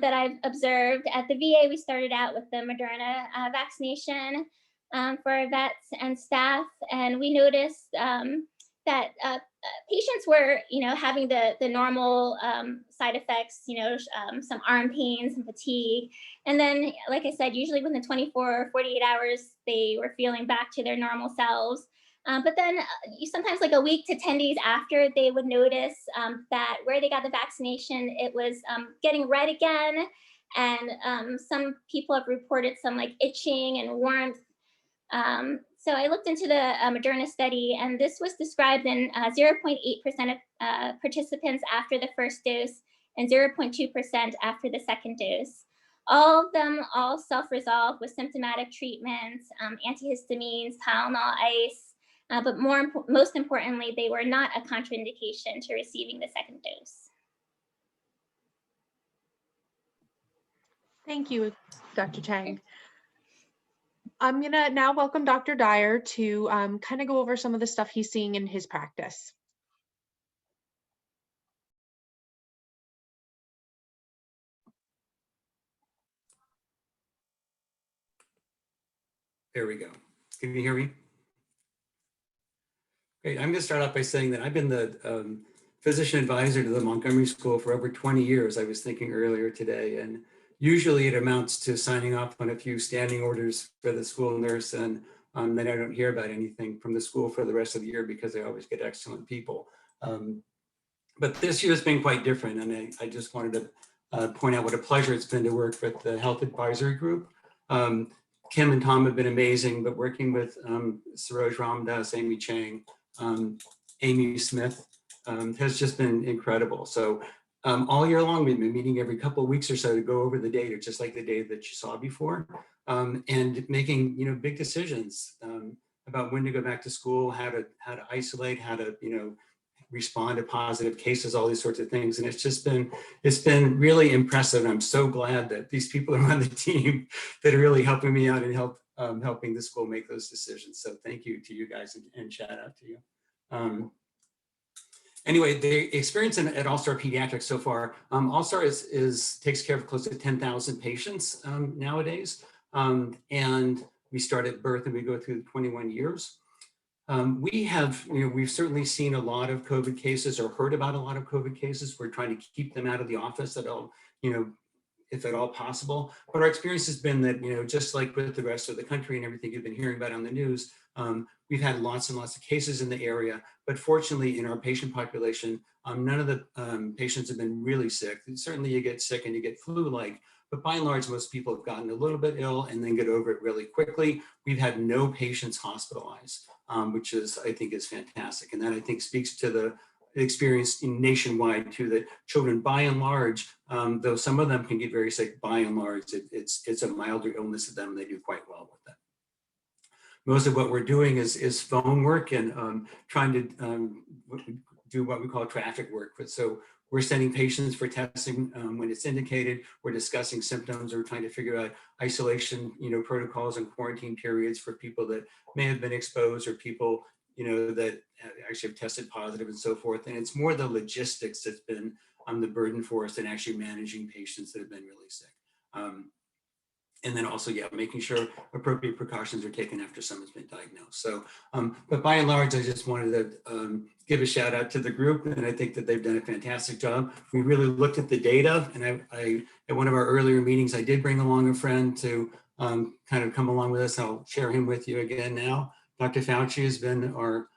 that I've observed at the VA, we started out with the Moderna vaccination for our vets and staff, and we noticed that patients were, having the normal side effects, some arm pain, some fatigue, and then, like I said, usually within 24 or 48 hours, they were feeling back to their normal selves. But then sometimes like a week to 10 days after, they would notice that where they got the vaccination, it was getting red again. And some people have reported some like itching and warmth. So I looked into the Moderna study, and this was described in 0.8% of participants after the first dose and 0.2% after the second dose. All of them self-resolved with symptomatic treatments, antihistamines, Tylenol, ice, but most importantly, they were not a contraindication to receiving the second dose. Thank you, Dr. Chang. I'm gonna now welcome Dr. Dyer to kind of go over some of the stuff he's seeing in his practice. There we go. Can you hear me? Great. I'm going to start off by saying that I've been the physician advisor to the Montgomery School for over 20 years, I was thinking earlier today, and usually it amounts to signing off on a few standing orders for the school nurse, and then I don't hear about anything from the school for the rest of the year because they always get excellent people. But this year has been quite different, and I just wanted to point out what a pleasure it's been to work with the Health Advisory Group. Kim and Tom have been amazing, but working with Saroj Ramdas, Amy Chang, Amy Smith has just been incredible. So all year long, we've been meeting every couple of weeks or so to go over the data, just like the data that you saw before, and making big decisions about when to go back to school, how to isolate, how to respond to positive cases, all these sorts of things. And it's been really impressive. I'm so glad that these people are on the team that are really helping me out and helping the school make those decisions. So thank you to you guys, and shout out to you. Anyway, the experience at All-Star Pediatric so far, All-Star takes care of close to 10,000 patients nowadays. And we start at birth and we go through 21 years. We've certainly seen a lot of COVID cases or heard about a lot of COVID cases. We're trying to keep them out of the office at all, if at all possible. But our experience has been that, just like with the rest of the country and everything you've been hearing about on the news, we've had lots and lots of cases in the area. But fortunately, in our patient population, none of the patients have been really sick. And certainly you get sick and you get flu-like, but by and large, most people have gotten a little bit ill and then get over it really quickly. We've had no patients hospitalized, which I think is fantastic. And that, I think, speaks to the experience nationwide too, that children by and large, though some of them can get very sick, by and large, it's a milder illness to them, and they do quite well with it. Most of what we're doing is phone work and trying to do what we call traffic work. So we're sending patients for testing when it's indicated. We're discussing symptoms. We're trying to figure out isolation, protocols and quarantine periods for people that may have been exposed or people, that actually have tested positive and so forth. And it's more the logistics that's been the burden for us than actually managing patients that have been really sick. And then also, making sure appropriate precautions are taken after someone's been diagnosed. So, but by and large, I just wanted to give a shout out to the group, and I think that they've done a fantastic job. We really looked at the data, and I at one of our earlier meetings, I did bring along a friend to kind of come along with us. I'll share him with you again now. Dr. Fauci has been our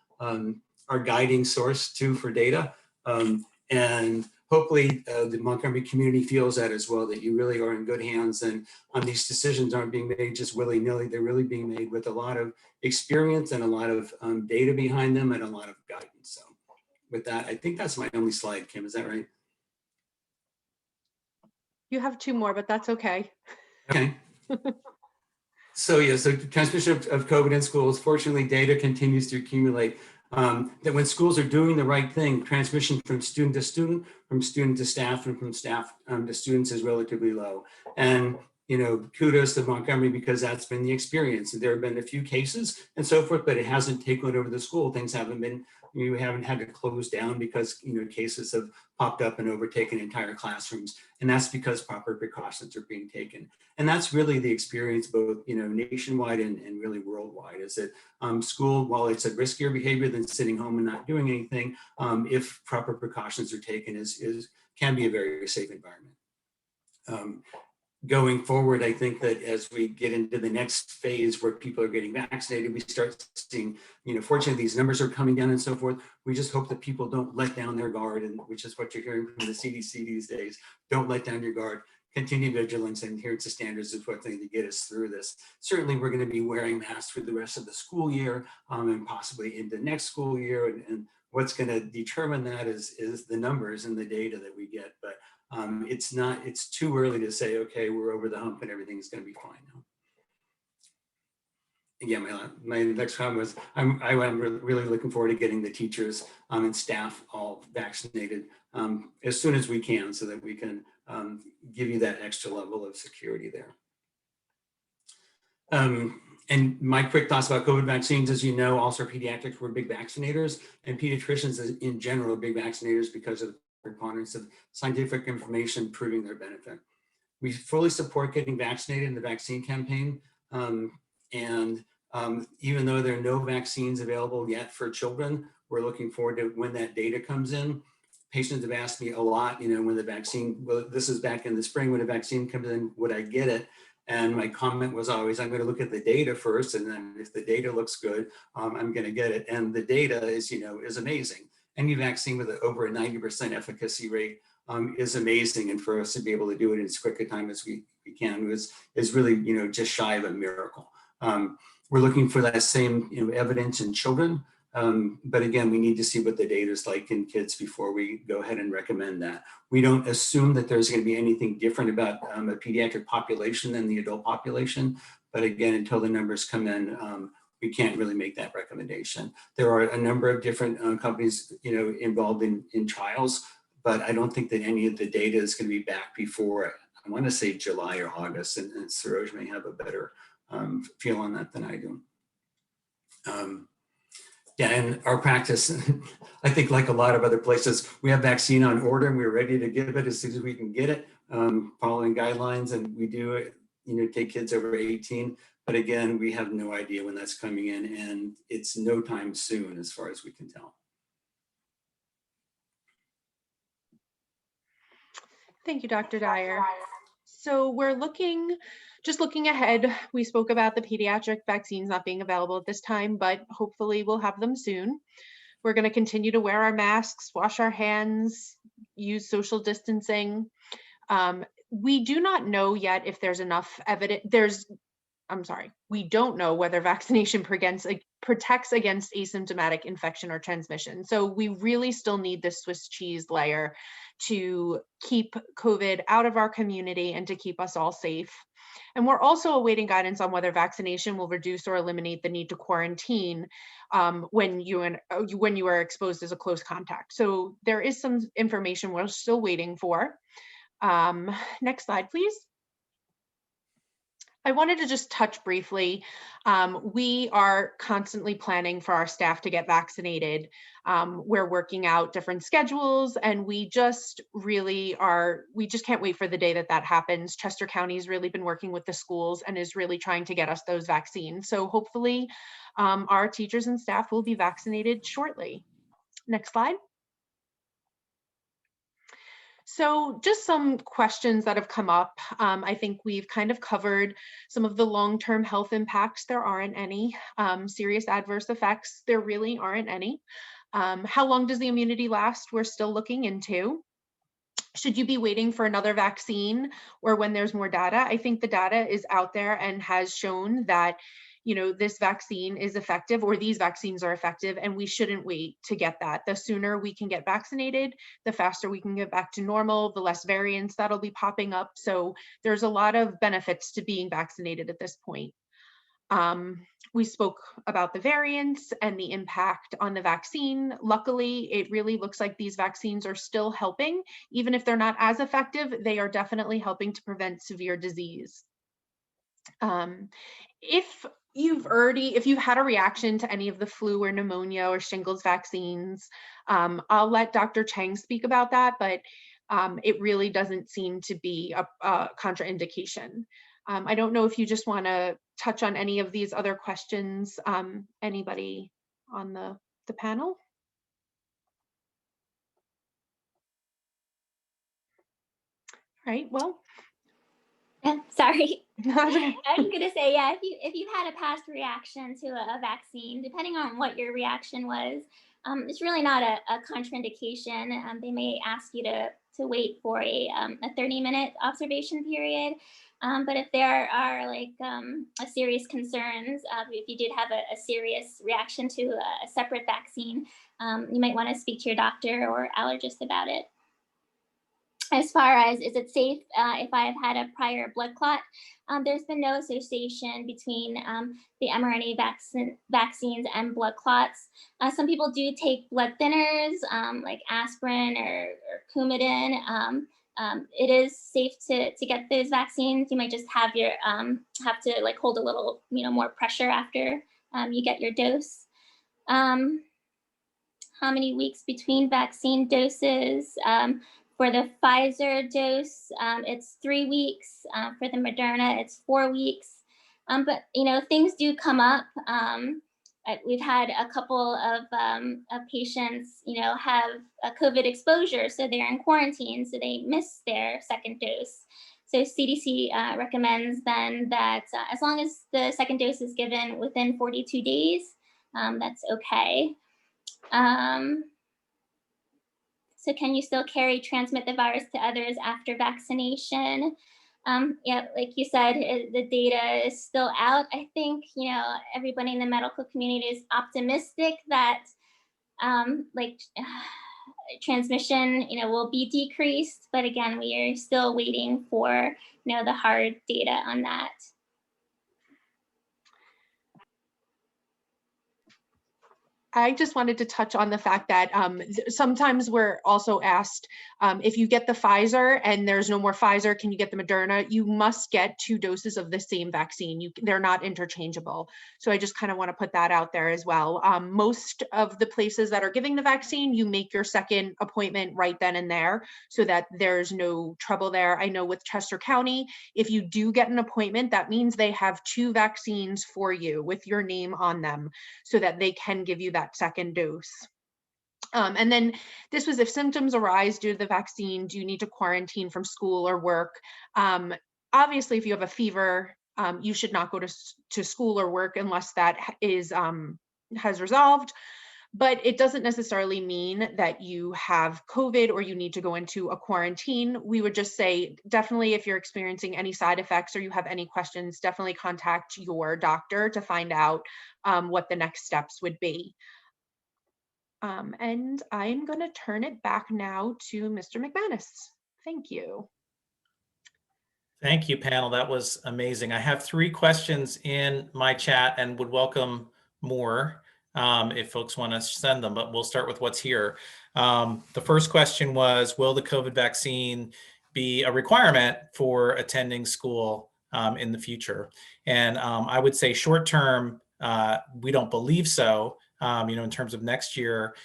guiding source too for data, and hopefully the Montgomery community feels that as well, that you really are in good hands, and these decisions aren't being made just willy-nilly. They're really being made with a lot of experience and a lot of data behind them and a lot of guidance. So with that, I think that's my only slide, Kim, is that right? You have two more, but that's okay. Okay. So transmission of COVID in schools, fortunately, data continues to accumulate. That when schools are doing the right thing, transmission from student to student, from student to staff, and from staff to students is relatively low. And kudos to Montgomery, because that's been the experience. There have been a few cases and so forth, but it hasn't taken over the school. Things haven't been, you haven't had to close down because cases have popped up and overtaken entire classrooms. And that's because proper precautions are being taken. And that's really the experience, both nationwide and really worldwide, is that school, while it's a riskier behavior than sitting home and not doing anything, if proper precautions are taken, can be a very safe environment. Going forward, I think that as we get into the next phase where people are getting vaccinated, we start seeing, fortunately, these numbers are coming down and so forth. We just hope that people don't let down their guard, and which is what you're hearing from the CDC these days. Don't let down your guard. Continue vigilance and adherence to standards is what's going to get us through this. Certainly, we're going to be wearing masks for the rest of the school year and possibly into next school year. And what's going to determine that is the numbers and the data that we get. But it's too early to say, okay, we're over the hump and everything's going to be fine now. Again, my next comment was I'm really looking forward to getting the teachers and staff all vaccinated as soon as we can, so that we can give you that extra level of security there. And my quick thoughts about COVID vaccines, as you know, also pediatrics were big vaccinators, and pediatricians in general are big vaccinators because of the preponderance of scientific information proving their benefit. We fully support getting vaccinated in the vaccine campaign. And even though there are no vaccines available yet for children, we're looking forward to when that data comes in. patients have asked me a lot, when the vaccine, well, this is back in the spring, when the vaccine comes in, would I get it? And my comment was always, I'm going to look at the data first, and then if the data looks good, I'm going to get it. And the data is, is amazing. Any vaccine with over a 90% efficacy rate is amazing. And for us to be able to do it in as quick a time as we can is really, just shy of a miracle. We're looking for that same, evidence in children. But again, we need to see what the data is like in kids before we go ahead and recommend that. We don't assume that there's going to be anything different about a pediatric population than the adult population. But again, until the numbers come in, we can't really make that recommendation. There are a number of different companies, involved in trials, but I don't think that any of the data is going to be back before, I want to say July or August, and Saroj may have a better feel on that than I do. Yeah, and our practice, I think like a lot of other places, we have vaccine on order and we're ready to give it as soon as we can get it, following guidelines, and we do, take kids over 18. But again, we have no idea when that's coming in, and it's no time soon as far as we can tell. Thank you, Dr. Dyer. So we're just looking ahead, we spoke about the pediatric vaccines not being available at this time, but hopefully we'll have them soon. We're going to continue to wear our masks, wash our hands, use social distancing. We do not know yet if there's enough evidence. We don't know whether vaccination protects against asymptomatic infection or transmission. So we really still need this Swiss cheese layer to keep COVID out of our community and to keep us all safe. And we're also awaiting guidance on whether vaccination will reduce or eliminate the need to quarantine when you are exposed as a close contact. So there is some information we're still waiting for. Next slide, please. I wanted to just touch briefly. We are constantly planning for our staff to get vaccinated. We're working out different schedules, and we just can't wait for the day that happens. Chester County's really been working with the schools and is really trying to get us those vaccines. So hopefully our teachers and staff will be vaccinated shortly. Next slide. So just some questions that have come up. I think we've kind of covered some of the long-term health impacts. There aren't any. Serious adverse effects, there really aren't any. How long does the immunity last? We're still looking into. Should you be waiting for another vaccine or when there's more data? I think the data is out there and has shown that this vaccine is effective, or these vaccines are effective, and we shouldn't wait to get that. The sooner we can get vaccinated, the faster we can get back to normal, the less variants that'll be popping up. So there's a lot of benefits to being vaccinated at this point. We spoke about the variants and the impact on the vaccine. Luckily, it really looks like these vaccines are still helping. Even if they're not as effective, they are definitely helping to prevent severe disease. If you've had a reaction to any of the flu or pneumonia or shingles vaccines, I'll let Dr. Chang speak about that, but it really doesn't seem to be a contraindication. I don't know if you just want to touch on any of these other questions, anybody on the panel? All right, well. Sorry. I'm gonna say, yeah, if you've had a past reaction to a vaccine, depending on what your reaction was, it's really not a contraindication. They may ask you to wait for a 30-minute observation period. But if there are serious concerns, if you did have a serious reaction to a separate vaccine, you might want to speak to your doctor or allergist about it. As far as is it safe if I've had a prior blood clot, there's been no association between the mRNA vaccines and blood clots. Some people do take blood thinners like aspirin or Coumadin. It is safe to get those vaccines. You might just have have to hold a little more pressure after you get your dose. How many weeks between vaccine doses? For the Pfizer dose, it's 3 weeks. For the Moderna, it's 4 weeks. But things do come up. we've had a couple of patients, have a COVID exposure, so they're in quarantine, so they missed their second dose. So CDC recommends then that as long as the second dose is given within 42 days, that's okay. So can you still transmit the virus to others after vaccination? Yeah, like you said, the data is still out. I think, everybody in the medical community is optimistic that transmission, will be decreased. But again, we are still waiting for, the hard data on that. I just wanted to touch on the fact that sometimes we're also asked if you get the Pfizer and there's no more Pfizer, can you get the Moderna? You must get 2 doses of the same vaccine. They're not interchangeable. So I just kind of want to put that out there as well. Most of the places that are giving the vaccine, you make your second appointment right then and there so that there's no trouble there. I know with Chester County, if you do get an appointment, that means they have 2 vaccines for you with your name on them so that they can give you that second dose. And then this was if symptoms arise due to the vaccine, do you need to quarantine from school or work? Obviously, if you have a fever, you should not go to school or work unless that is has resolved. But it doesn't necessarily mean that you have COVID or you need to go into a quarantine. We would just say, definitely, if you're experiencing any side effects or you have any questions, definitely contact your doctor to find out what the next steps would be. And I'm going to turn it back now to Mr. McManus. Thank you. Thank you, panel. That was amazing. I have 3 questions in my chat and would welcome more if folks want to send them, but we'll start with what's here. The first question was, will the COVID vaccine be a requirement for attending school in the future? And I would say short term, we don't believe so, in terms of next year.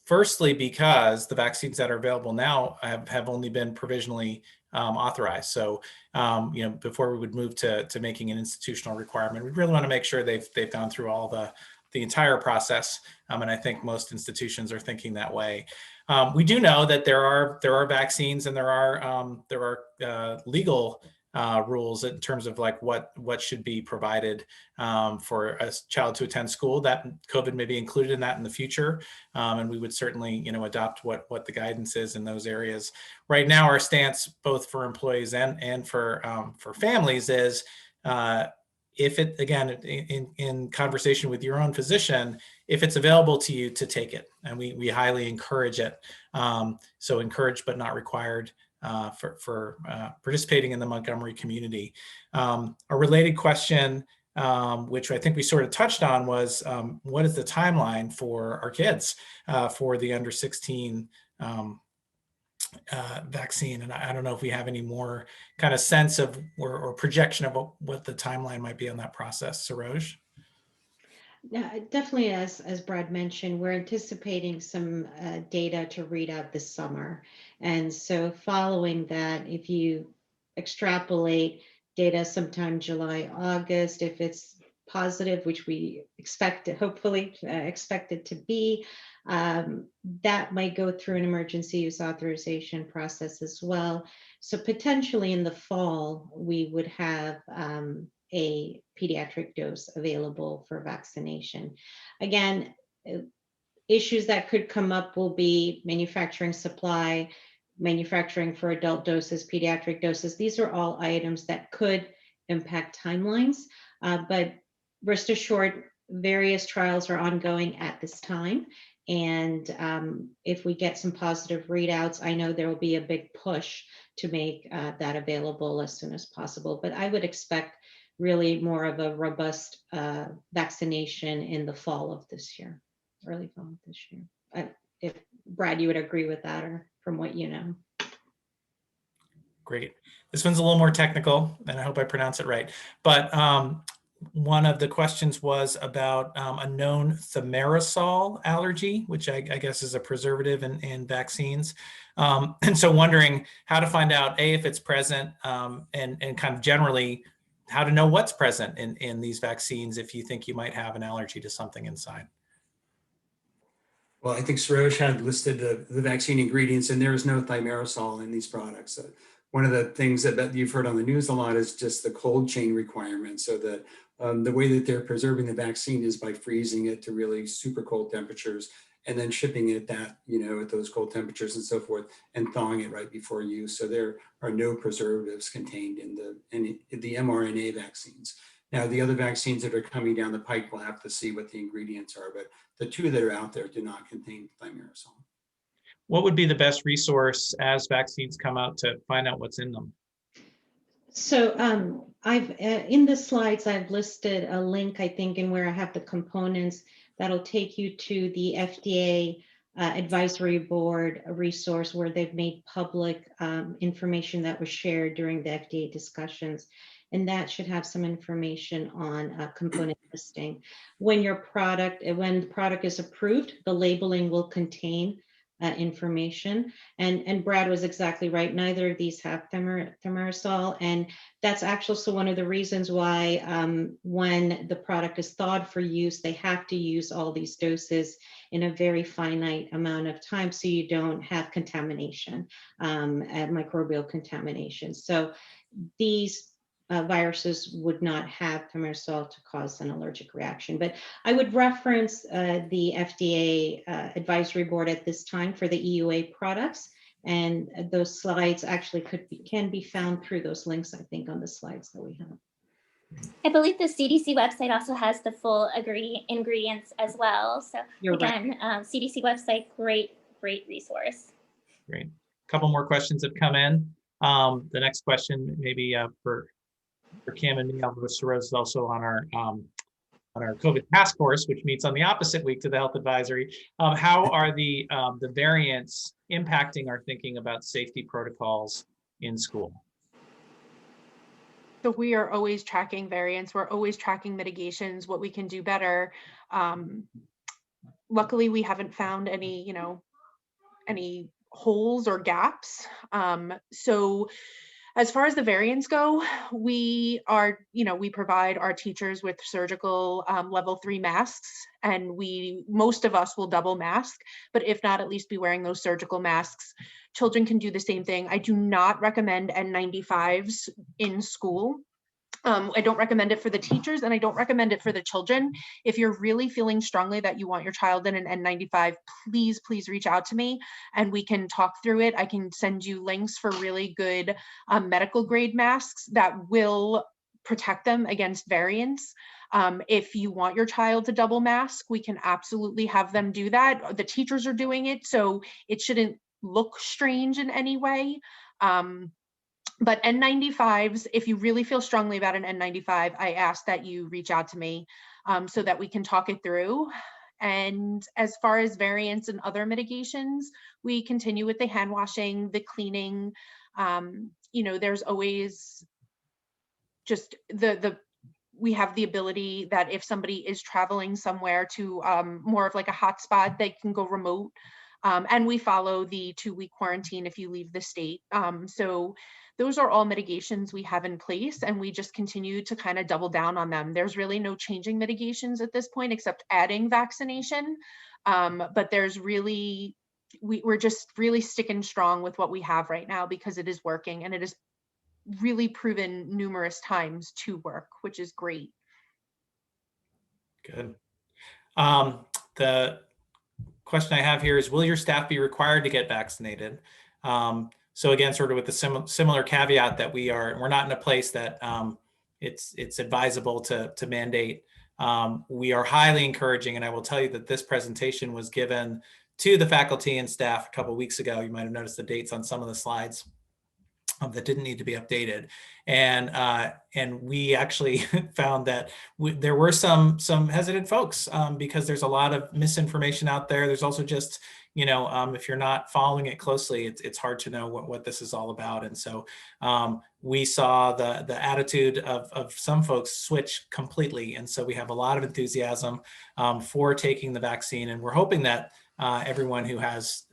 Firstly, because the vaccines that are available now have only been provisionally authorized. So, before we would move to making an institutional requirement, we really want to make sure they've gone through all the entire process. And I think most institutions are thinking that way. We do know that there are vaccines and there are legal rules in terms of like what should be provided for a child to attend school. That COVID may be included in that in the future, and we would certainly adopt what the guidance is in those areas. Right now, our stance both for employees and for families is if it, again, in conversation with your own physician, if it's available to you, to take it, and we highly encourage it. So encouraged but not required for participating in the Montgomery community. A related question, which I think we sort of touched on, was what is the timeline for our kids for the under 16 vaccine? And I don't know if we have any more kind of sense of or projection of what the timeline might be on that process. Saroj? Yeah, definitely, as Brad mentioned, we're anticipating some data to read out this summer. And so following that, if you extrapolate data sometime July, August, if it's positive, which we expect to, hopefully expect it to be, that might go through an emergency use authorization process as well. So potentially in the fall, we would have a pediatric dose available for vaccination. Again, issues that could come up will be manufacturing supply, manufacturing for adult doses, pediatric doses. These are all items that could impact timelines, but rest assured, various trials are ongoing at this time. And if we get some positive readouts, I know there will be a big push to make that available as soon as possible. But I would expect really more of a robust vaccination in the fall of this year, early fall of this year. If Brad, you would agree with that, or from what you know. Great. This one's a little more technical, and I hope I pronounce it right. But one of the questions was about a known thimerosal allergy, which I guess is a preservative in vaccines. And so wondering how to find out, A, if it's present, and kind of generally how to know what's present in these vaccines if you think you might have an allergy to something inside. Well, I think Sarosh had listed the vaccine ingredients, and there is no thimerosal in these products. One of the things that you've heard on the news a lot is just the cold chain requirements. So that the way that they're preserving the vaccine is by freezing it to really super cold temperatures and then shipping it at those cold temperatures and so forth, and thawing it right before use. So there are no preservatives contained in the mRNA vaccines. Now, the other vaccines that are coming down the pike, we'll have to see what the ingredients are, but the two that are out there do not contain thimerosal. What would be the best resource as vaccines come out to find out what's in them? So I've in the slides, I've listed a link, I think, in where I have the components that'll take you to the FDA advisory board resource where they've made public information that was shared during the FDA discussions. And that should have some information on component listing. When the product is approved, the labeling will contain information. And Brad was exactly right. Neither of these have thimerosal. And that's actually also one of the reasons why when the product is thawed for use, they have to use all these doses in a very finite amount of time so you don't have contamination, microbial contamination. So these viruses would not have thimerosal to cause an allergic reaction. But I would reference the FDA advisory board at this time for the EUA products. And those slides actually can be found through those links, I think, on the slides that we have. I believe the CDC website also has the full ingredients as well. So You're again, right. CDC website, great resource. Great. A couple more questions have come in. The next question maybe for Kim and me, although Sarosh is also on our COVID task force, which meets on the opposite week to the health advisory. How are the variants impacting our thinking about safety protocols in school? So we are always tracking variants. We're always tracking mitigations, what we can do better. Luckily, we haven't found any holes or gaps. So as far as the variants go, we provide our teachers with surgical level 3 masks, and most of us will double mask, but if not, at least be wearing those surgical masks. Children can do the same thing. I do not recommend N95s in school. I don't recommend it for the teachers, and I don't recommend it for the children. If you're really feeling strongly that you want your child in an N95, please reach out to me and we can talk through it. I can send you links for really good medical grade masks that will protect them against variants. If you want your child to double mask, we can absolutely have them do that. The teachers are doing it, so it shouldn't look strange in any way. But N95s, if you really feel strongly about an N95, I ask that you reach out to me so that we can talk it through. And as far as variants and other mitigations, we continue with the hand washing, the cleaning. There's always just we have the ability that if somebody is traveling somewhere to more of like a hotspot, they can go remote. And we follow the 2-week quarantine if you leave the state. So those are all mitigations we have in place, and we just continue to kind of double down on them. There's really no changing mitigations at this point except adding vaccination. But there's really, we're just really sticking strong with what we have right now because it is working, and it is really proven numerous times to work, which is great. Good. The question I have here is, will your staff be required to get vaccinated? So again, sort of with the similar caveat that we're not in a place that it's advisable to mandate. We are highly encouraging, and I will tell you that this presentation was given to the faculty and staff a couple of weeks ago. You might have noticed the dates on some of the slides that didn't need to be updated, and we actually found that there were some hesitant folks because there's a lot of misinformation out there. There's also just if you're not following it closely, it's hard to know what this is all about. And so we saw the attitude of some folks switch completely, and so we have a lot of enthusiasm for taking the vaccine, and we're hoping that everyone who has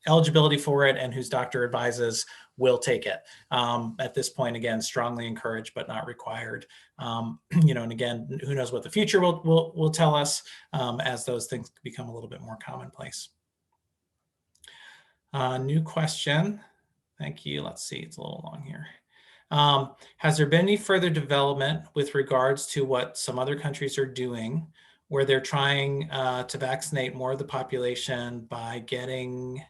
eligibility for it and whose doctor advises will take it. At this point, again, strongly encouraged but not required. And again, who knows what the future will tell us as those things become a little bit more commonplace. New question. Thank you. Let's see, it's a little long here. Has there been any further development with regards to what some other countries are doing, where they're trying to vaccinate more of the population by getting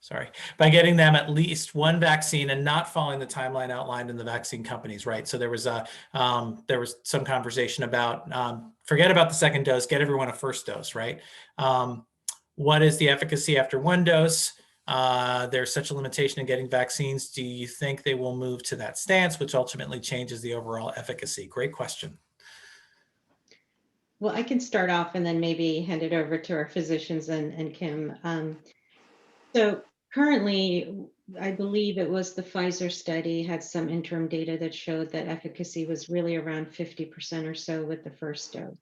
them at least one vaccine and not following the timeline outlined in the vaccine companies, right? So there was some conversation about forget about the second dose, get everyone a first dose, right? What is the efficacy after one dose? There's such a limitation in getting vaccines. Do you think they will move to that stance, which ultimately changes the overall efficacy? Great question. Well, I can start off and then maybe hand it over to our physicians and Kim. So currently, I believe it was the Pfizer study had some interim data that showed that efficacy was really around 50% or so with the first dose.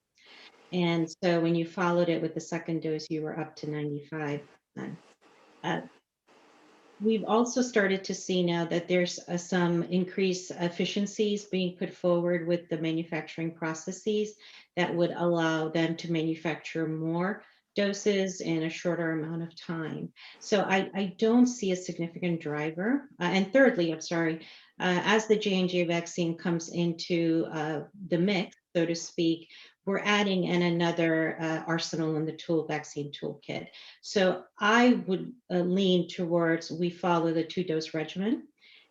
And so when you followed it with the second dose, you were up to 95%. We've also started to see now that there's some increased efficiencies being put forward with the manufacturing processes that would allow them to manufacture more doses in a shorter amount of time. So I don't see a significant driver. And thirdly, I'm sorry, as the J&J vaccine comes into the mix, so to speak, we're adding in another arsenal in the vaccine toolkit. So I would lean towards we follow the 2-dose regimen.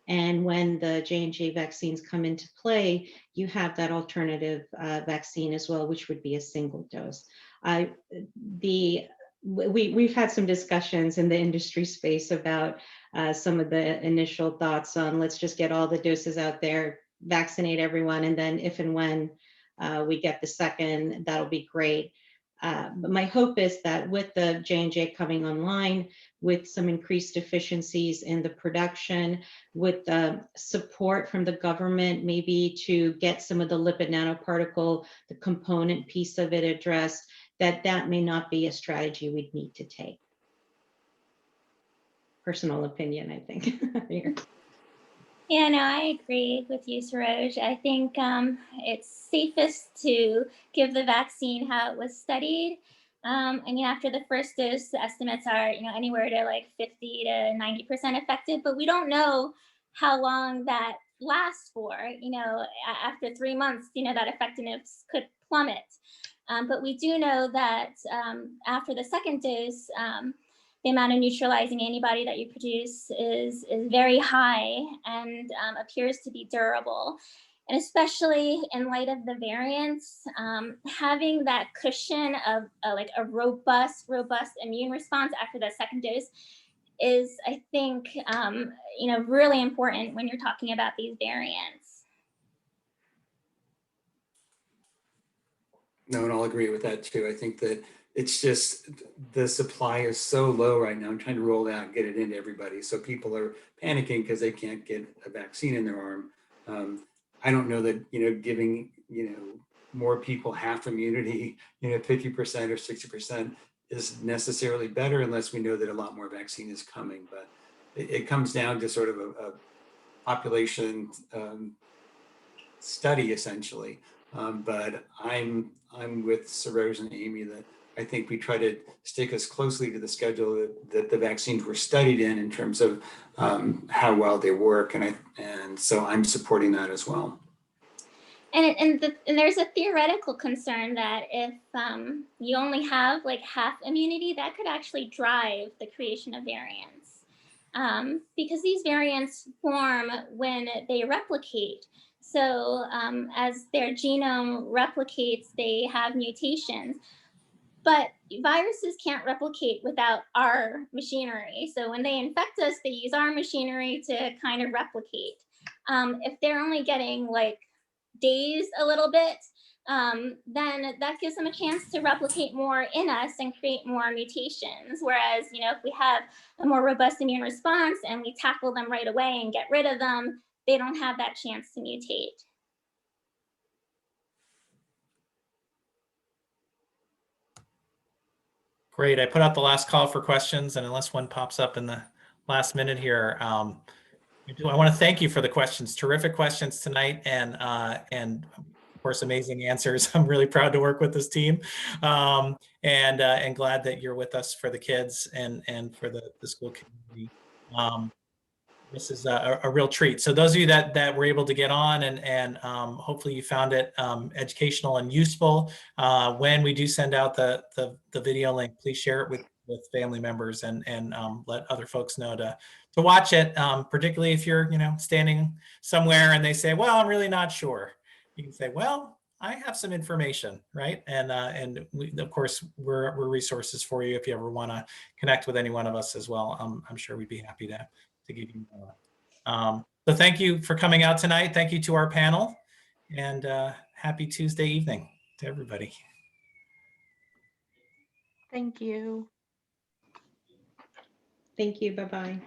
And when the J&J vaccines come into play, you have that alternative vaccine as well, which would be a single dose. We've had some discussions in the industry space about some of the initial thoughts on let's just get all the doses out there, vaccinate everyone, and then if and when we get the second, that'll be great. But my hope is that with the J&J coming online, with some increased efficiencies in the production, with support from the government, maybe to get some of the lipid nanoparticle, the component piece of it addressed, that may not be a strategy we'd need to take. Personal opinion, I think. Here. Yeah, no, I agree with you, Saroj. I think it's safest to give the vaccine how it was studied. I mean, after the first dose, the estimates are, anywhere to like 50 to 90% effective, but we don't know how long that lasts for. After 3 months, that effectiveness could plummet. But we do know that after the second dose, the amount of neutralizing antibody that you produce is very high and appears to be durable. And especially in light of the variants, having that cushion of like a robust immune response after that second dose is, I think, really important when you're talking about these variants. No, and I'll agree with that too. I think that it's just the supply is so low right now. I'm trying to roll it out and get it into everybody. So people are panicking because they can't get a vaccine in their arm. I don't know that, giving, more people half immunity, 50% or 60% is necessarily better unless we know that a lot more vaccine is coming. But it comes down to sort of a population study essentially. But I'm with Saroj and Amy that I think we try to stick as closely to the schedule that the vaccines were studied in terms of how well they work, and so I'm supporting that as well. And there's a theoretical concern that if you only have like half immunity, that could actually drive the creation of variants, because these variants form when they replicate. So as their genome replicates, they have mutations. But viruses can't replicate without our machinery. So when they infect us, they use our machinery to kind of replicate. If they're only getting like dazed a little bit, then that gives them a chance to replicate more in us and create more mutations. Whereas, if we have a more robust immune response and we tackle them right away and get rid of them, they don't have that chance to mutate. Great. I put out the last call for questions, and unless one pops up in the last minute here, I want to thank you for the questions. Terrific questions tonight, and of course, amazing answers. I'm really proud to work with this team, and glad that you're with us for the kids and for the school community. This is a real treat. So those of you that were able to get on and hopefully you found it educational and useful. When we do send out the video link, please share it with family members and let other folks know to watch it. Particularly if you're standing somewhere and they say, "Well, I'm really not sure." You can say, "Well, I have some information," right? And we, of course, we're resources for you if you ever want to connect with any one of us as well. I'm sure we'd be happy to give you more. So thank you for coming out tonight. Thank you to our panel, and happy Tuesday evening to everybody. Thank you. Thank you. Bye-bye.